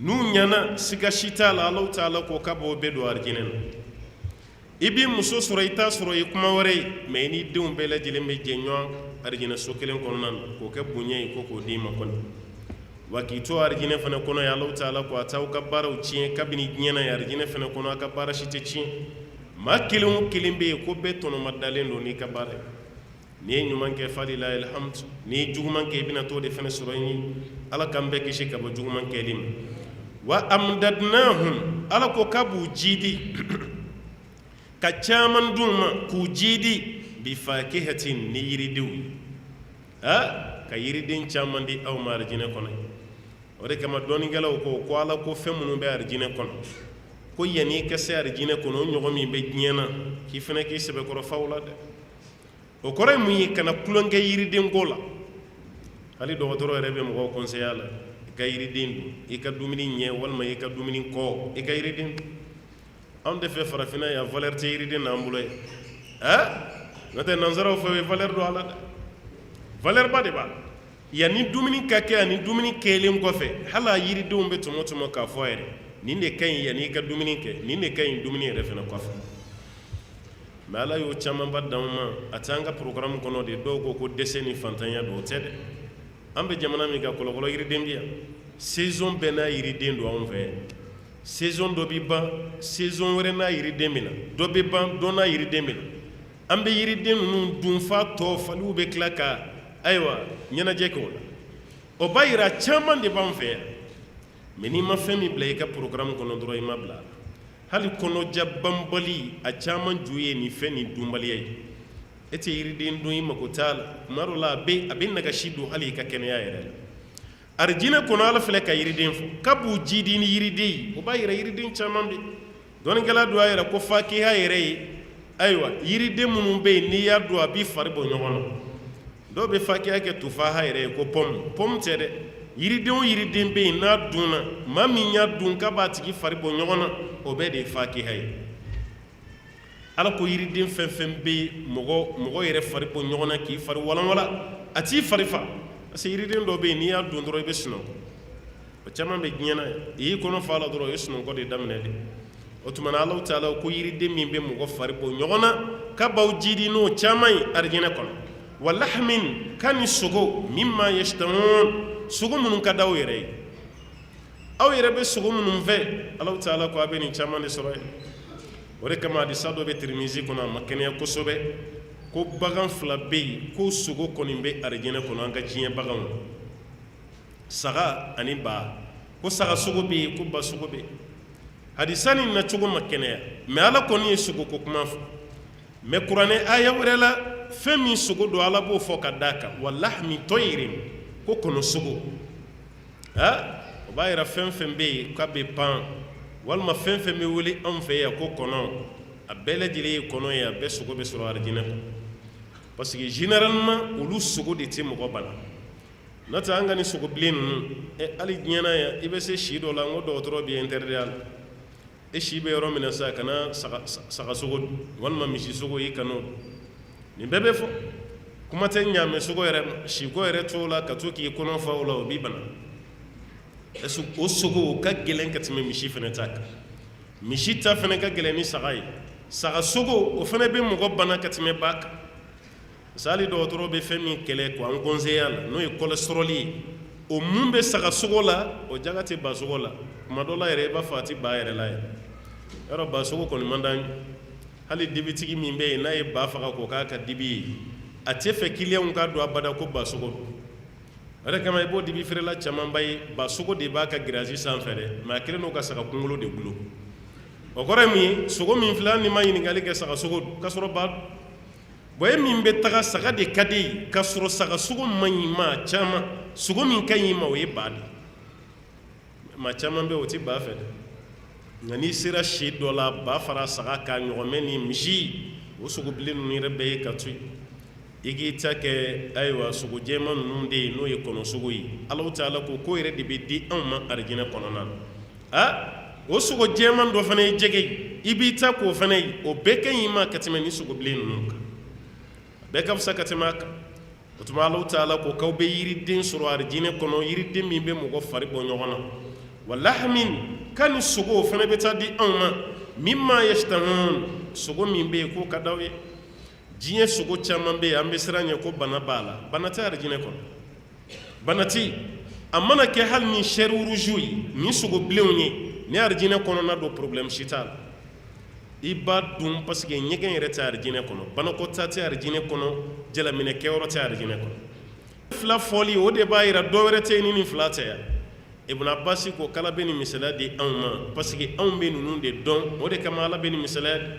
n'u ɲana siga si t'a la Alahu Taala ko k'a b'o bɛɛ don arijinɛ na i b'i muso sɔrɔ i t'a sɔrɔ i kuma wɛrɛ ye mais i ni denw bɛɛ lajɛlen bɛ jɛ ɲɔgɔn arijinɛ so kelen kɔnɔna na k'o kɛ bonya ye ko k'o d'i ma kɔni wa k'i to arijinɛ fana kɔnɔ ye Alahu Taala ko a t'aw ka baaraw tiɲɛ kabini diɲɛ na ye arijinɛ fana kɔnɔ a ka baara si tɛ tiɲɛ maa kelen o kelen bɛ yen ko bɛɛ tɔnɔma dalen don n'i ka baara ye n'i ye ɲuman kɛ falilahi alhamdu n'i ye juguman kɛ i bɛna t'o de fana sɔrɔ i ye Ala k'an bɛɛ kisi ka bɔ juguman kɛli ma wa amdadnahum Ala ko k'a b'u jidi ka caman d'u ma k'u jidi bi fakihatin ni yiridenw ka yiriden caman di aw ma arijinɛ kɔnɔ o de kama dɔɔnikɛlaw ko Ala ko fɛn minnu bɛ arijinɛ kɔnɔ ko yanni i ka se arijinɛ kɔnɔ o ɲɔgɔn min bɛ diɲɛ na k'i fana k'i sɛbɛkɔrɔ faw la dɛ o kɔrɔ ye mun ye kana tulonkɛ yiriden ko la hali dɔgɔtɔrɔ yɛrɛ bɛ mɔgɔw conseiller a la i ka yiriden dun i ka dumuni ɲɛ walima i ka dumuni kɔ i ka yiriden dun anw tɛ fɛ farafinna yan valeur tɛ yiriden n'an bolo ye n'o tɛ nansaraw fɛ u ye valeur don a la dɛ valeur ba de b'a la yanni dumuni ka kɛ ani dumuni kɛlen kɔfɛ hali a yiridenw bɛ tɔmɔ tɔmɔ k'a fɔ a yɛrɛ nin de ka ɲi yanni i ka dumuni kɛ nin de ka ɲi dumuni yɛrɛ fana kɔfɛ mais Ala y'o camanba d'anw ma a t'an ka programme kɔnɔ de dɔw ko dɛsɛ ni fantanya don o tɛ dɛ an bɛ jamana min kan kɔlɔkɔlɔ yiriden bɛ yan saison bɛɛ n'a yiriden don anw fɛ yan saison dɔ bɛ ban saison wɛrɛ n'a yiriden bɛ na dɔ bɛ ban dɔ n'a yiriden bɛ na an bɛ yiriden ninnu dun fa tɔ faliw bɛ tila ka ayiwa ɲɛnajɛ kɛ o la o b'a yira caman de b'an fɛ yan mais n'i ma fɛn min bila i ka programme kɔnɔ dɔrɔn i ma bila a la hali kɔnɔja banbali a caman ju ye nin fɛn nin dunbaliya ye e tɛ yiriden dun i mago t'a la tuma dɔ la a bɛ nagasi don hali i ka kɛnɛya yɛrɛ la arijinɛ kɔnɔ Ala filɛ ka yiriden fɔ k'a b'u jidi ni yiriden ye o b'a yira yiriden caman bɛ dɔɔnikɛla don a yɛrɛ ko fakiha yɛrɛ ye ayiwa yiriden minnu bɛ yen n'i y'a dun a b'i fari bɔ ɲɔgɔn na dɔw bɛ fakiha kɛ tufaha yɛrɛ ye ko pomme tɛ dɛ yiriden o yiriden bɛ yen n'a dunna maa min y'a dun k'a b'a tigi fari bɔ ɲɔgɔn na o bɛɛ de ye fakiha ye Ala ko yiriden fɛn fɛn bɛ mɔgɔ yɛrɛ fari bɔ ɲɔgɔn na k'i fari walanwala a t'i fari fa parce que yiriden dɔ bɛ yen n'i y'a dun dɔrɔn i bɛ sunɔgɔ o caman bɛ diɲɛ na i y'i kɔnɔ fa la dɔrɔn o ye sunɔgɔ de daminɛ de o tuma na Alahu Taala ko yiriden min bɛ mɔgɔ fari bɔ ɲɔgɔn na k'a b'aw jidi n'o caman ye arijinɛ kɔnɔ wa lahmin ka ni sogo mimma yashtahun sogo minnu ka d'aw yɛrɛ ye aw yɛrɛ bɛ sogo minnu fɛ Alahu Taala ko a bɛ nin caman de sɔrɔ yen o de kama hadisa dɔ bɛ Tirmizi kɔnɔ a ma kɛnɛya kosɛbɛ ko bagan fila bɛ yen ko sogo kɔni bɛ arijinɛ kɔnɔ an ka diɲɛ baganw saga ani ba ko saga sogo bɛ yen ko ba sogo bɛ yen hadisa nin nacogo ma kɛnɛya mais Ala kɔni ye sogo ko kuma fɔ mais kuranɛ aya wɛrɛ la fɛn min sogo don Ala b'o fɔ ka d'a kan wa lahmi tɔyirin ko kɔnɔ sogo o b'a yira fɛn fɛn bɛ yen k'a bɛ pan walima fɛn fɛn bɛ wele anw fɛ yan ko kɔnɔ a bɛɛ lajɛlen ye kɔnɔ ye a bɛɛ sogo bɛ sɔrɔ arijinɛ kɔnɔ parce que généralement olu sogo de tɛ mɔgɔ bana nata an ka ni sogobilen ninnu hali diɲɛna yan i bɛ se si dɔ la n ko dɔgɔtɔrɔ b'i interdit a la e si bɛ yɔrɔ min na sa kana sagasogo walima misisogo i kan'o nin bɛɛ bɛ fɔ kuma tɛ ɲaamɛ sogo yɛrɛ ma siko yɛrɛ t'o la ka to k'i kɔnɔ fa o la o b'i bana o sogo o ka gɛlɛn ka tɛmɛ misi fana ta kan misi ta fana ka gɛlɛn ni saga ye sagasogo o fana bɛ mɔgɔ bana ka tɛmɛ ba kan misali dɔgɔtɔrɔ bɛ fɛn min kɛlɛ ko an kɔnseya la n'o ye kɔlɛsiterɔli ye o mun bɛ sagasogo la o jaga tɛ basogo la tuma dɔ la yɛrɛ i b'a fɔ a tɛ ba yɛrɛ la yɛrɛ yɔrɔ basogo kɔni man d'an ye hali dibitigi min bɛ yen n'a ye ba faga k'o k'a ka dibi ye a tɛ fɛ kiliyanw ka don a bada ko basogo o de kama i b'o dibi feerela camanba ye basogo de b'a ka girazi sanfɛ dɛ mɛ a kelen n'o ka saga kunkolo de gulo o kɔrɔ ye mun ye sogo min filɛ hali ni ma ɲininkali kɛ sagasogo k'a sɔrɔ ba bon e min bɛ taga saga de ka di ye k'a sɔrɔ sagasogo man ɲi ma caman sogo min ka ɲi ma o ye ba de maa caman bɛ o tɛ ba fɛ dɛ nka n'i sera si dɔ la ba fara saga k'a ɲɔgɔnmɛ ni misi o sogobilen ninnu yɛrɛ bɛɛ ye ka to yen i k'i ta kɛ ayiwa sogo jɛman ninnu de ye n'o ye kɔnɔsogo ye Alahu Taala ko ko yɛrɛ de bɛ di anw ma arijinɛ kɔnɔna na o sogo jɛman dɔ fana ye jɛgɛ ye i b'i ta k'o fana ye o bɛɛ ka ɲi ma ka tɛmɛ ni sogobilen ninnu kan bɛɛ ka fisa ka tɛmɛ a kan o tuma Alahu Taala ko k'aw bɛ yiriden sɔrɔ arijinɛ kɔnɔ yiriden min bɛ mɔgɔ fari bɔ ɲɔgɔn na wa lahamin ka ni sogo o fana bɛ taa di anw ma mimma yashtahun sogo min bɛ yen k'o ka d'aw ye diɲɛ sogo caman bɛ yen an bɛ siran ɲɛ ko bana b'a la bana tɛ arijinɛ kɔnɔ bana tɛ a mana kɛ hali ni chair rouge ye ni sogobilenw ye ni arijinɛ kɔnɔna don problème si t'a la i b'a dun parce que ɲɛgɛn yɛrɛ tɛ arijinɛ kɔnɔ banakɔtaa tɛ arijinɛ kɔnɔ jalaminɛkɛyɔrɔ tɛ arijinɛ kɔnɔ fila fɔli o de b'a yira dɔ wɛrɛ tɛ yen ni nin fila tɛ yan Ibn Abbas ko k'Ala bɛ nin misaliya di anw ma parce que anw bɛ ninnu de dɔn o de kama Ala bɛ nin misaliya di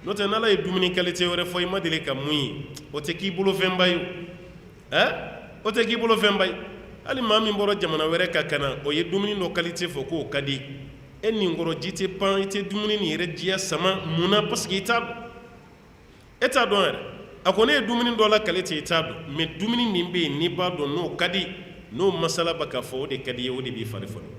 n'o tɛ n'Ala ye dumuni qualité wɛrɛ fɔ i ma deli ka mun ye o tɛ k'i bolo fɛnba ye o tɛ k'i bolo fɛnba ye hali maa min bɔra jamana wɛrɛ ka kana o ye dumuni dɔ qualité fɔ k'o ka di e nin kɔrɔ ji tɛ pan i tɛ dumuni nin yɛrɛ diya sama mun na parce que i t'a dɔn e t'a dɔn yɛrɛ a ko ne ye dumuni dɔ la qualité i t'a dɔn mais dumuni min bɛ yen n'i b'a dɔn n'o ka di n'o masala bɛ ka fɔ o de ka di ye o de b'i fari fɔlɔ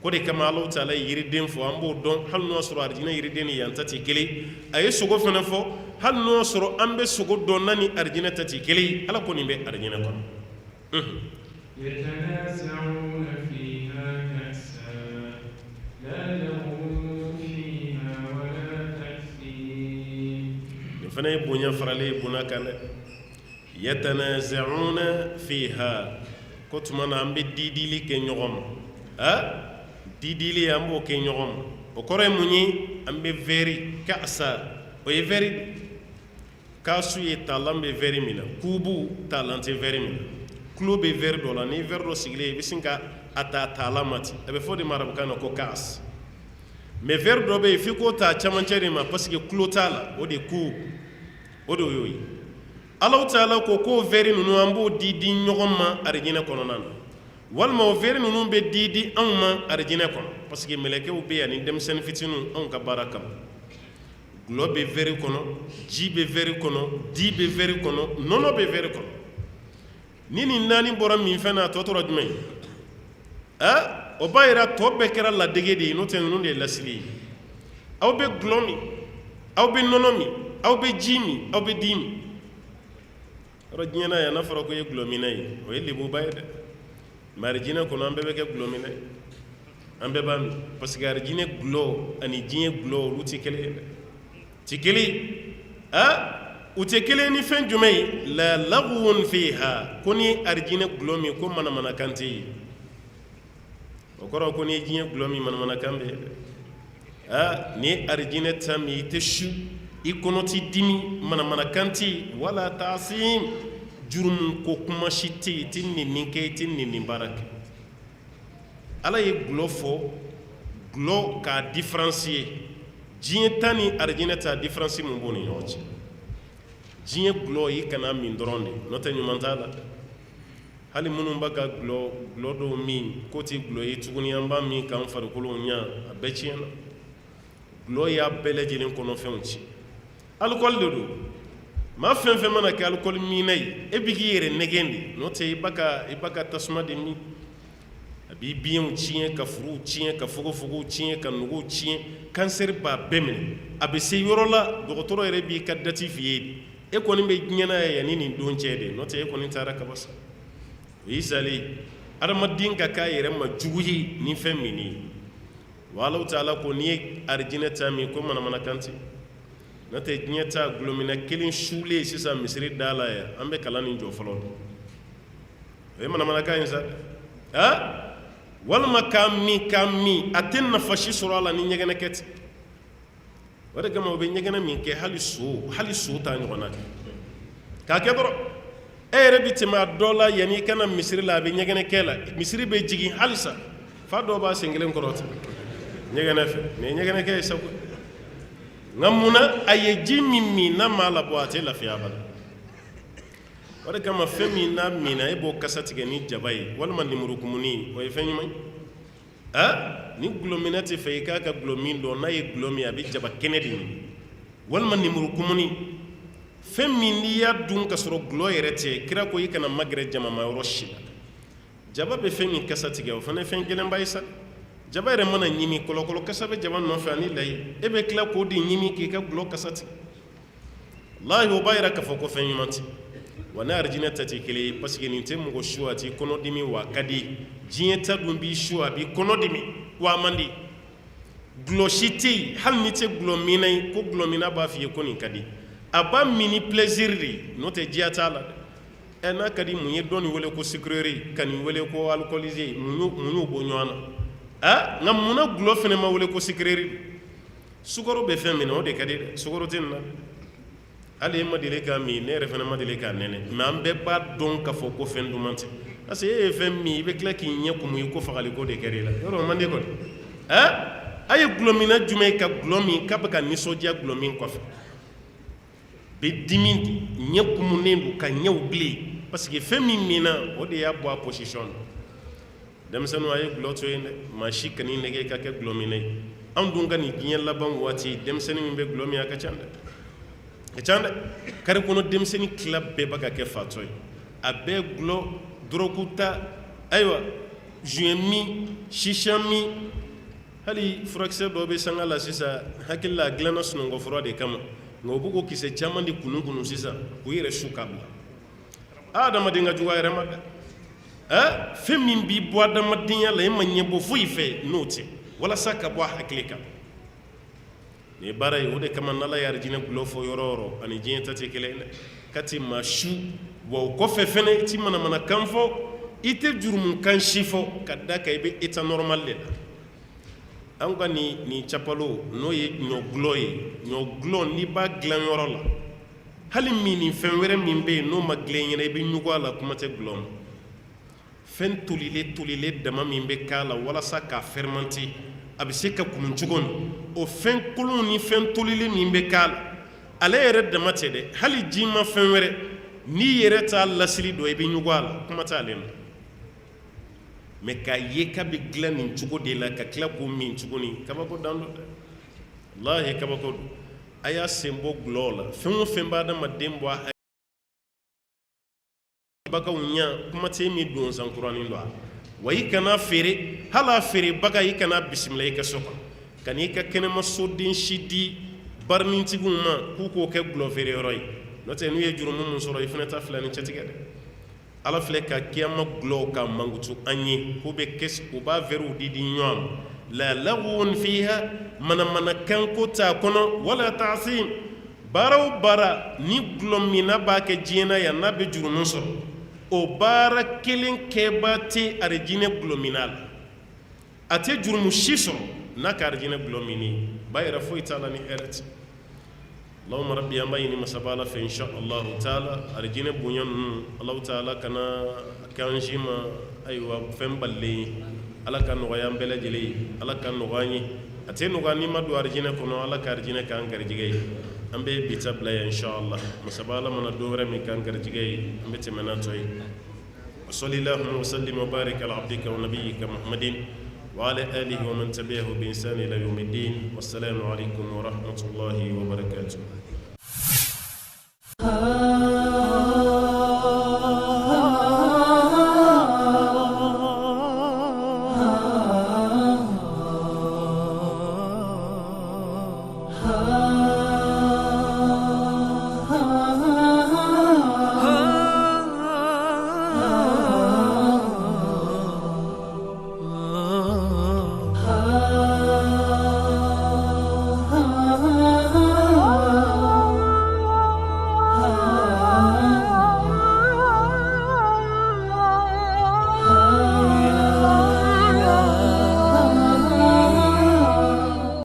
ko de kama Alahu Taala ye yiriden fɔ an b'o dɔn hali n'o y'a sɔrɔ arijinɛ yiriden ni yan ta tɛ kelen a ye sogo fana fɔ hali n'o y'a sɔrɔ an bɛ sogo dɔn n'a ni arijinɛ ta tɛ kelen ye Ala ko nin bɛ arijinɛ kɔnɔ يتنازعون فيها كأسا لا لغو فيها ولا تأثيم nin fana ye bonya faralen ye bonya kan dɛ yatanaza'una fiha ko tuma na an bɛ didili kɛ ɲɔgɔn ma didili an b'o kɛ ɲɔgɔn ma o kɔrɔ ye mun ye an bɛ vɛri ka'sa o ye vɛri kaasu ye taalan bɛ vɛri min na kuubu taalan tɛ vɛri min na kulo bɛ vɛri dɔ la ni vɛri dɔ sigilen i bɛ sin ka a ta taalan ma ten a bɛ fɔ de ma arabukan na ko kaas mais vɛri dɔ bɛ yen f'i k'o ta camancɛ de ma parce que kulo t'a la o de ye kuubu o de y'o ye Alahu Taala ko k'o vɛri ninnu an b'o di ɲɔgɔn ma arijinɛ kɔnɔna na walima o vɛri ninnu bɛ di anw ma arijinɛ kɔnɔ parce que mɛlɛkɛw bɛ yan ni denmisɛnnin fitininw anw ka baara kama gulɔ bɛ vɛri kɔnɔ ji bɛ vɛri kɔnɔ di bɛ vɛri kɔnɔ nɔnɔ bɛ vɛri kɔnɔ ni nin naani bɔra min fɛn na a tɔ tora jumɛn ye o b'a yira tɔ bɛɛ kɛra ladege de ye n'o tɛ ninnu de ye lasili ye aw bɛ gulɔ min aw bɛ nɔnɔ min aw bɛ ji min aw bɛ di min yɔrɔ diɲɛ na yan n'a fɔra ko ye gulɔminɛ ye o ye lebuba ye dɛ mais arijinɛ kɔnɔ an bɛɛ bɛ kɛ gulɔminɛ ye an bɛɛ b'a min parce que arijinɛ gulɔ ani diɲɛ gulɔ olu tɛ kelen ye dɛ tɛ kelen u tɛ kelen ni fɛn jumɛn ye la lagwun fiha ko ni arijinɛ gulɔ min ko manamanakan tɛ yen o kɔrɔ ko ni ye diɲɛ gulɔ min manamanakan bɛ yen dɛ ni arijinɛ ta min i tɛ su i kɔnɔ t'i dimi manamanakan tɛ yen wala taasim jurumu ko kuma si tɛ yen i tɛ nɛni kɛ i tɛ nɛni baara kɛ Ala ye gulɔ fɔ gulɔ k'a différencier diɲɛ ta ni arijinɛ ta différence mun b'o ni ɲɔgɔn cɛ diɲɛ gulɔ i kana min dɔrɔn de n'o tɛ ɲuman t'a la hali minnu b'a ka gulɔ dɔw min k'o tɛ gulɔ ye tuguni an b'a min k'an farikolo ɲa a bɛɛ tiɲɛna gulɔ y'a bɛɛ lajɛlen kɔnɔfɛnw ci alikɔli de don ma fɛn fɛn mana kɛ alcool mina ye e bi k'i yɛrɛ nɛgɛn de n'o tɛ i b'a ka tasuma de min a b'i biyɛnw tiɲɛ ka furuw tiɲɛ ka fogofogow tiɲɛ ka nuguw tiɲɛ kansɛri b'a bɛɛ minɛ a bɛ se yɔrɔ la dɔgɔtɔrɔ yɛrɛ b'i ka dati f'i ye de e kɔni bɛ diɲɛ n'a ye yanni nin don cɛ de n'o tɛ e kɔni taara kaba sa o y'i salen ye adamaden ka k'a yɛrɛ ma jugu ye ni fɛn min ye wa Alahu Taala ko n'i ye arijinɛ ta min ko manamanakan tɛ n'o tɛ diɲɛ ta gulɔmina kelen suulen sisan misiri da la yan an bɛ kalan nin jɔ fɔlɔ o ye manamanakan ye sa walima k'a min a tɛ nafa si sɔrɔ a la ni ɲɛgɛnɛ kɛ ten o de kama o bɛ ɲɛgɛnɛ min kɛ hali so t'a ɲɔgɔn na kɛ k'a kɛ dɔrɔn e yɛrɛ bɛ tɛmɛ a dɔ la yanni i kana misiri la a bɛ ɲɛgɛnɛ kɛ la misiri bɛ jigin halisa fa dɔw b'a sen kelen kɔrɔ ten ɲɛgɛnɛ fɛ nin ye ɲɛgɛnɛ kɛ ye sago nka munna a ye ji min n'a m'a labɔ a tɛ lafiya bala o de kama fɛn min n'a minna e b'o kasa tigɛ ni jaba ye walima lemurukumuni o ye fɛn ɲuman ye ni gulɔminɛ tɛ fɛ i k'a ka gulɔmin dɔn n'a ye gulɔ min a bɛ jaba kɛnɛ de ɲini walima lemurukumuni fɛn min n'i y'a dun ka sɔrɔ gulɔ yɛrɛ tɛ kira ko i kana magɛrɛ jamama yɔrɔ si la jaba bɛ fɛn min kasa tigɛ o fana ye fɛn gɛlɛnba ye sa jaba yɛrɛ mana ɲimi kɔlɔkɔlɔ kasa bɛ jaba nɔfɛ ani layi e bɛ tila k'o de ɲimi k'i ka gulɔ kasa tigɛ walahi o b'a yira k'a fɔ ko fɛn ɲuman tɛ wa ne arijinɛ ta tɛ kelen ye parce que nin tɛ mɔgɔ su a t'i kɔnɔdimi wa a ka di diɲɛ ta dun b'i su a b'i kɔnɔdimi wa a man di gulɔ si tɛ yen hali ni tɛ gulɔ minna ye ko gulɔ minna b'a f'i ye ko nin ka di a b'a min ni plaisir de n'o tɛ diya t'a la dɛ n'a ka di mun ye dɔ nin wele ko sucrerie ka nin wele ko alcoolisé mun y'o bɔ ɲɔgɔn na nka munna gulɔ fana ma wele ko sucrerie sukaro bɛ fɛn min na o de ka di dɛ sukaro tɛ nin na hali e ma deli k'a min ne yɛrɛ fana ma deli k'a nɛnɛ mɛ an bɛɛ b'a dɔn k'a fɔ ko fɛn duman tɛ parce que e ye fɛn min i bɛ tila k'i ɲɛ kumu i ko fagaliko de kɛra i la yɔrɔ o man di kɔni a ye gulɔmina jumɛn ye ka gulɔ min k'a bɛ ka nisɔndiya gulɔ min kɔfɛ bɛ dimi ɲɛ kumunen don ka ɲɛw bilen parce que fɛn min minna o de y'a bɔ a position na denmisɛnninw a ye gulɔ to yen dɛ maa si kan'i nɛgɛ ka kɛ gulɔminɛ ye anw dun ka nin diɲɛ laban waati denmisɛnnin min bɛ gulɔ min a ka ca dɛ ka ca dɛ kari kɔnɔ denmisɛnnin tila bɛɛ bɛ ka kɛ fatɔ ye a bɛɛ gulɔ dɔrɔgu ta ayiwa juin min shisha min hali furakisɛ dɔw bɛ sanga la sisan hakili la a dilanna sunɔgɔfura de kama nka o bɛ k'o kisɛ caman de kunu sisan k'u yɛrɛ su k'a bila adamaden ka jugu a yɛrɛ ma dɛ fɛn min b'i bɔ adamadenya la e ma ɲɛbɔ foyi fɛ n'o tɛ walasa ka bɔ a hakili kan nin ye baara ye o de kama n'ala ye arijinɛ gulɔ fɔ yɔrɔ o yɔrɔ ani diɲɛ ta tɛ kelen ye dɛ ka ti maa su wa o kɔfɛ fɛnɛ i ti manamanakan fɔ i tɛ jurumukan si fɔ ka da kan i bɛ état normal de la an ka nin capalo n'o ye ɲɔgulɔ ye ɲɔgulɔ n'i b'a dilan yɔrɔ la hali nin fɛn wɛrɛ min bɛ yen n'o ma dilan ɲɛna i bɛ ɲugu a la kuma tɛ gulɔ ma fɛn tolilen dama min bɛ k'a la walasa k'a fermenter a bɛ se ka kumun cogo min o fɛn kolon ni fɛn tolilen min bɛ k'a la ale yɛrɛ dama tɛ dɛ hali ji ma fɛn wɛrɛ n'i yɛrɛ t'a lasiri dɔn i bɛ ɲugu a la kuma t'ale ma mɛ k'a ye k'a bɛ dilan nin cogo de la ka tila k'o min tuguni kabako dan do dɛ walahi kabako do a y'a sen bɔ gulɔ la fɛn o fɛn b'a adamaden bɔ a bagaw ɲa kuma tɛ min don sankuranin don a wa i kana feere hali a feerebaga i kana bisimila i ka so kɔnɔ ka n'i ka kɛnɛmasoden si di barinitigiw ma k'u k'o kɛ gulɔ feereyɔrɔ ye n'o tɛ n'u ye jurumu min sɔrɔ i fana ta filɛ ni cɛtigɛ dɛ ala filɛ ka kiyama gulɔw ka mankutu an ye k'u bɛ kɛsi u b'a vɛriw di ɲɔgɔn ma la lagwun fiha manamanakan ko t'a kɔnɔ wala ta'sim baara o baara ni gulɔ minna b'a kɛ diɲɛ na yan n'a bɛ jurumu sɔrɔ o baara kelen kɛba tɛ arijinɛ gulɔ minna la a tɛ jurumu si sɔrɔ n'a ka arijinɛ gulɔ minni ba yɛrɛ foyi t'a la ni hɛrɛ tɛ Allahumma rabbi an b'a ɲini masaba Ala fɛ insha Allahu taala arijinɛ bonya ninnu Allahu taala kana k'an si ma ayiwa fɛn balilen ye Ala ka nɔgɔya an bɛɛ lajɛlen ye Ala ka nɔgɔya an ye a tɛ nɔgɔya n'i ma don arijinɛ kɔnɔ Ala ka arijinɛ k'an garijɛgɛ ye an bɛ bi ta bila yan insha Allah masaba Ala mana don wɛrɛ min k'an garijɛgɛ ye an bɛ tɛmɛ n'a tɔ ye wa sallallahu wa sallim wa barik ala abdika wa nabiyyika Muhammadin وعلى آله ومن تبعه بإحسان إلى يوم الدين والسلام عليكم ورحمة الله وبركاته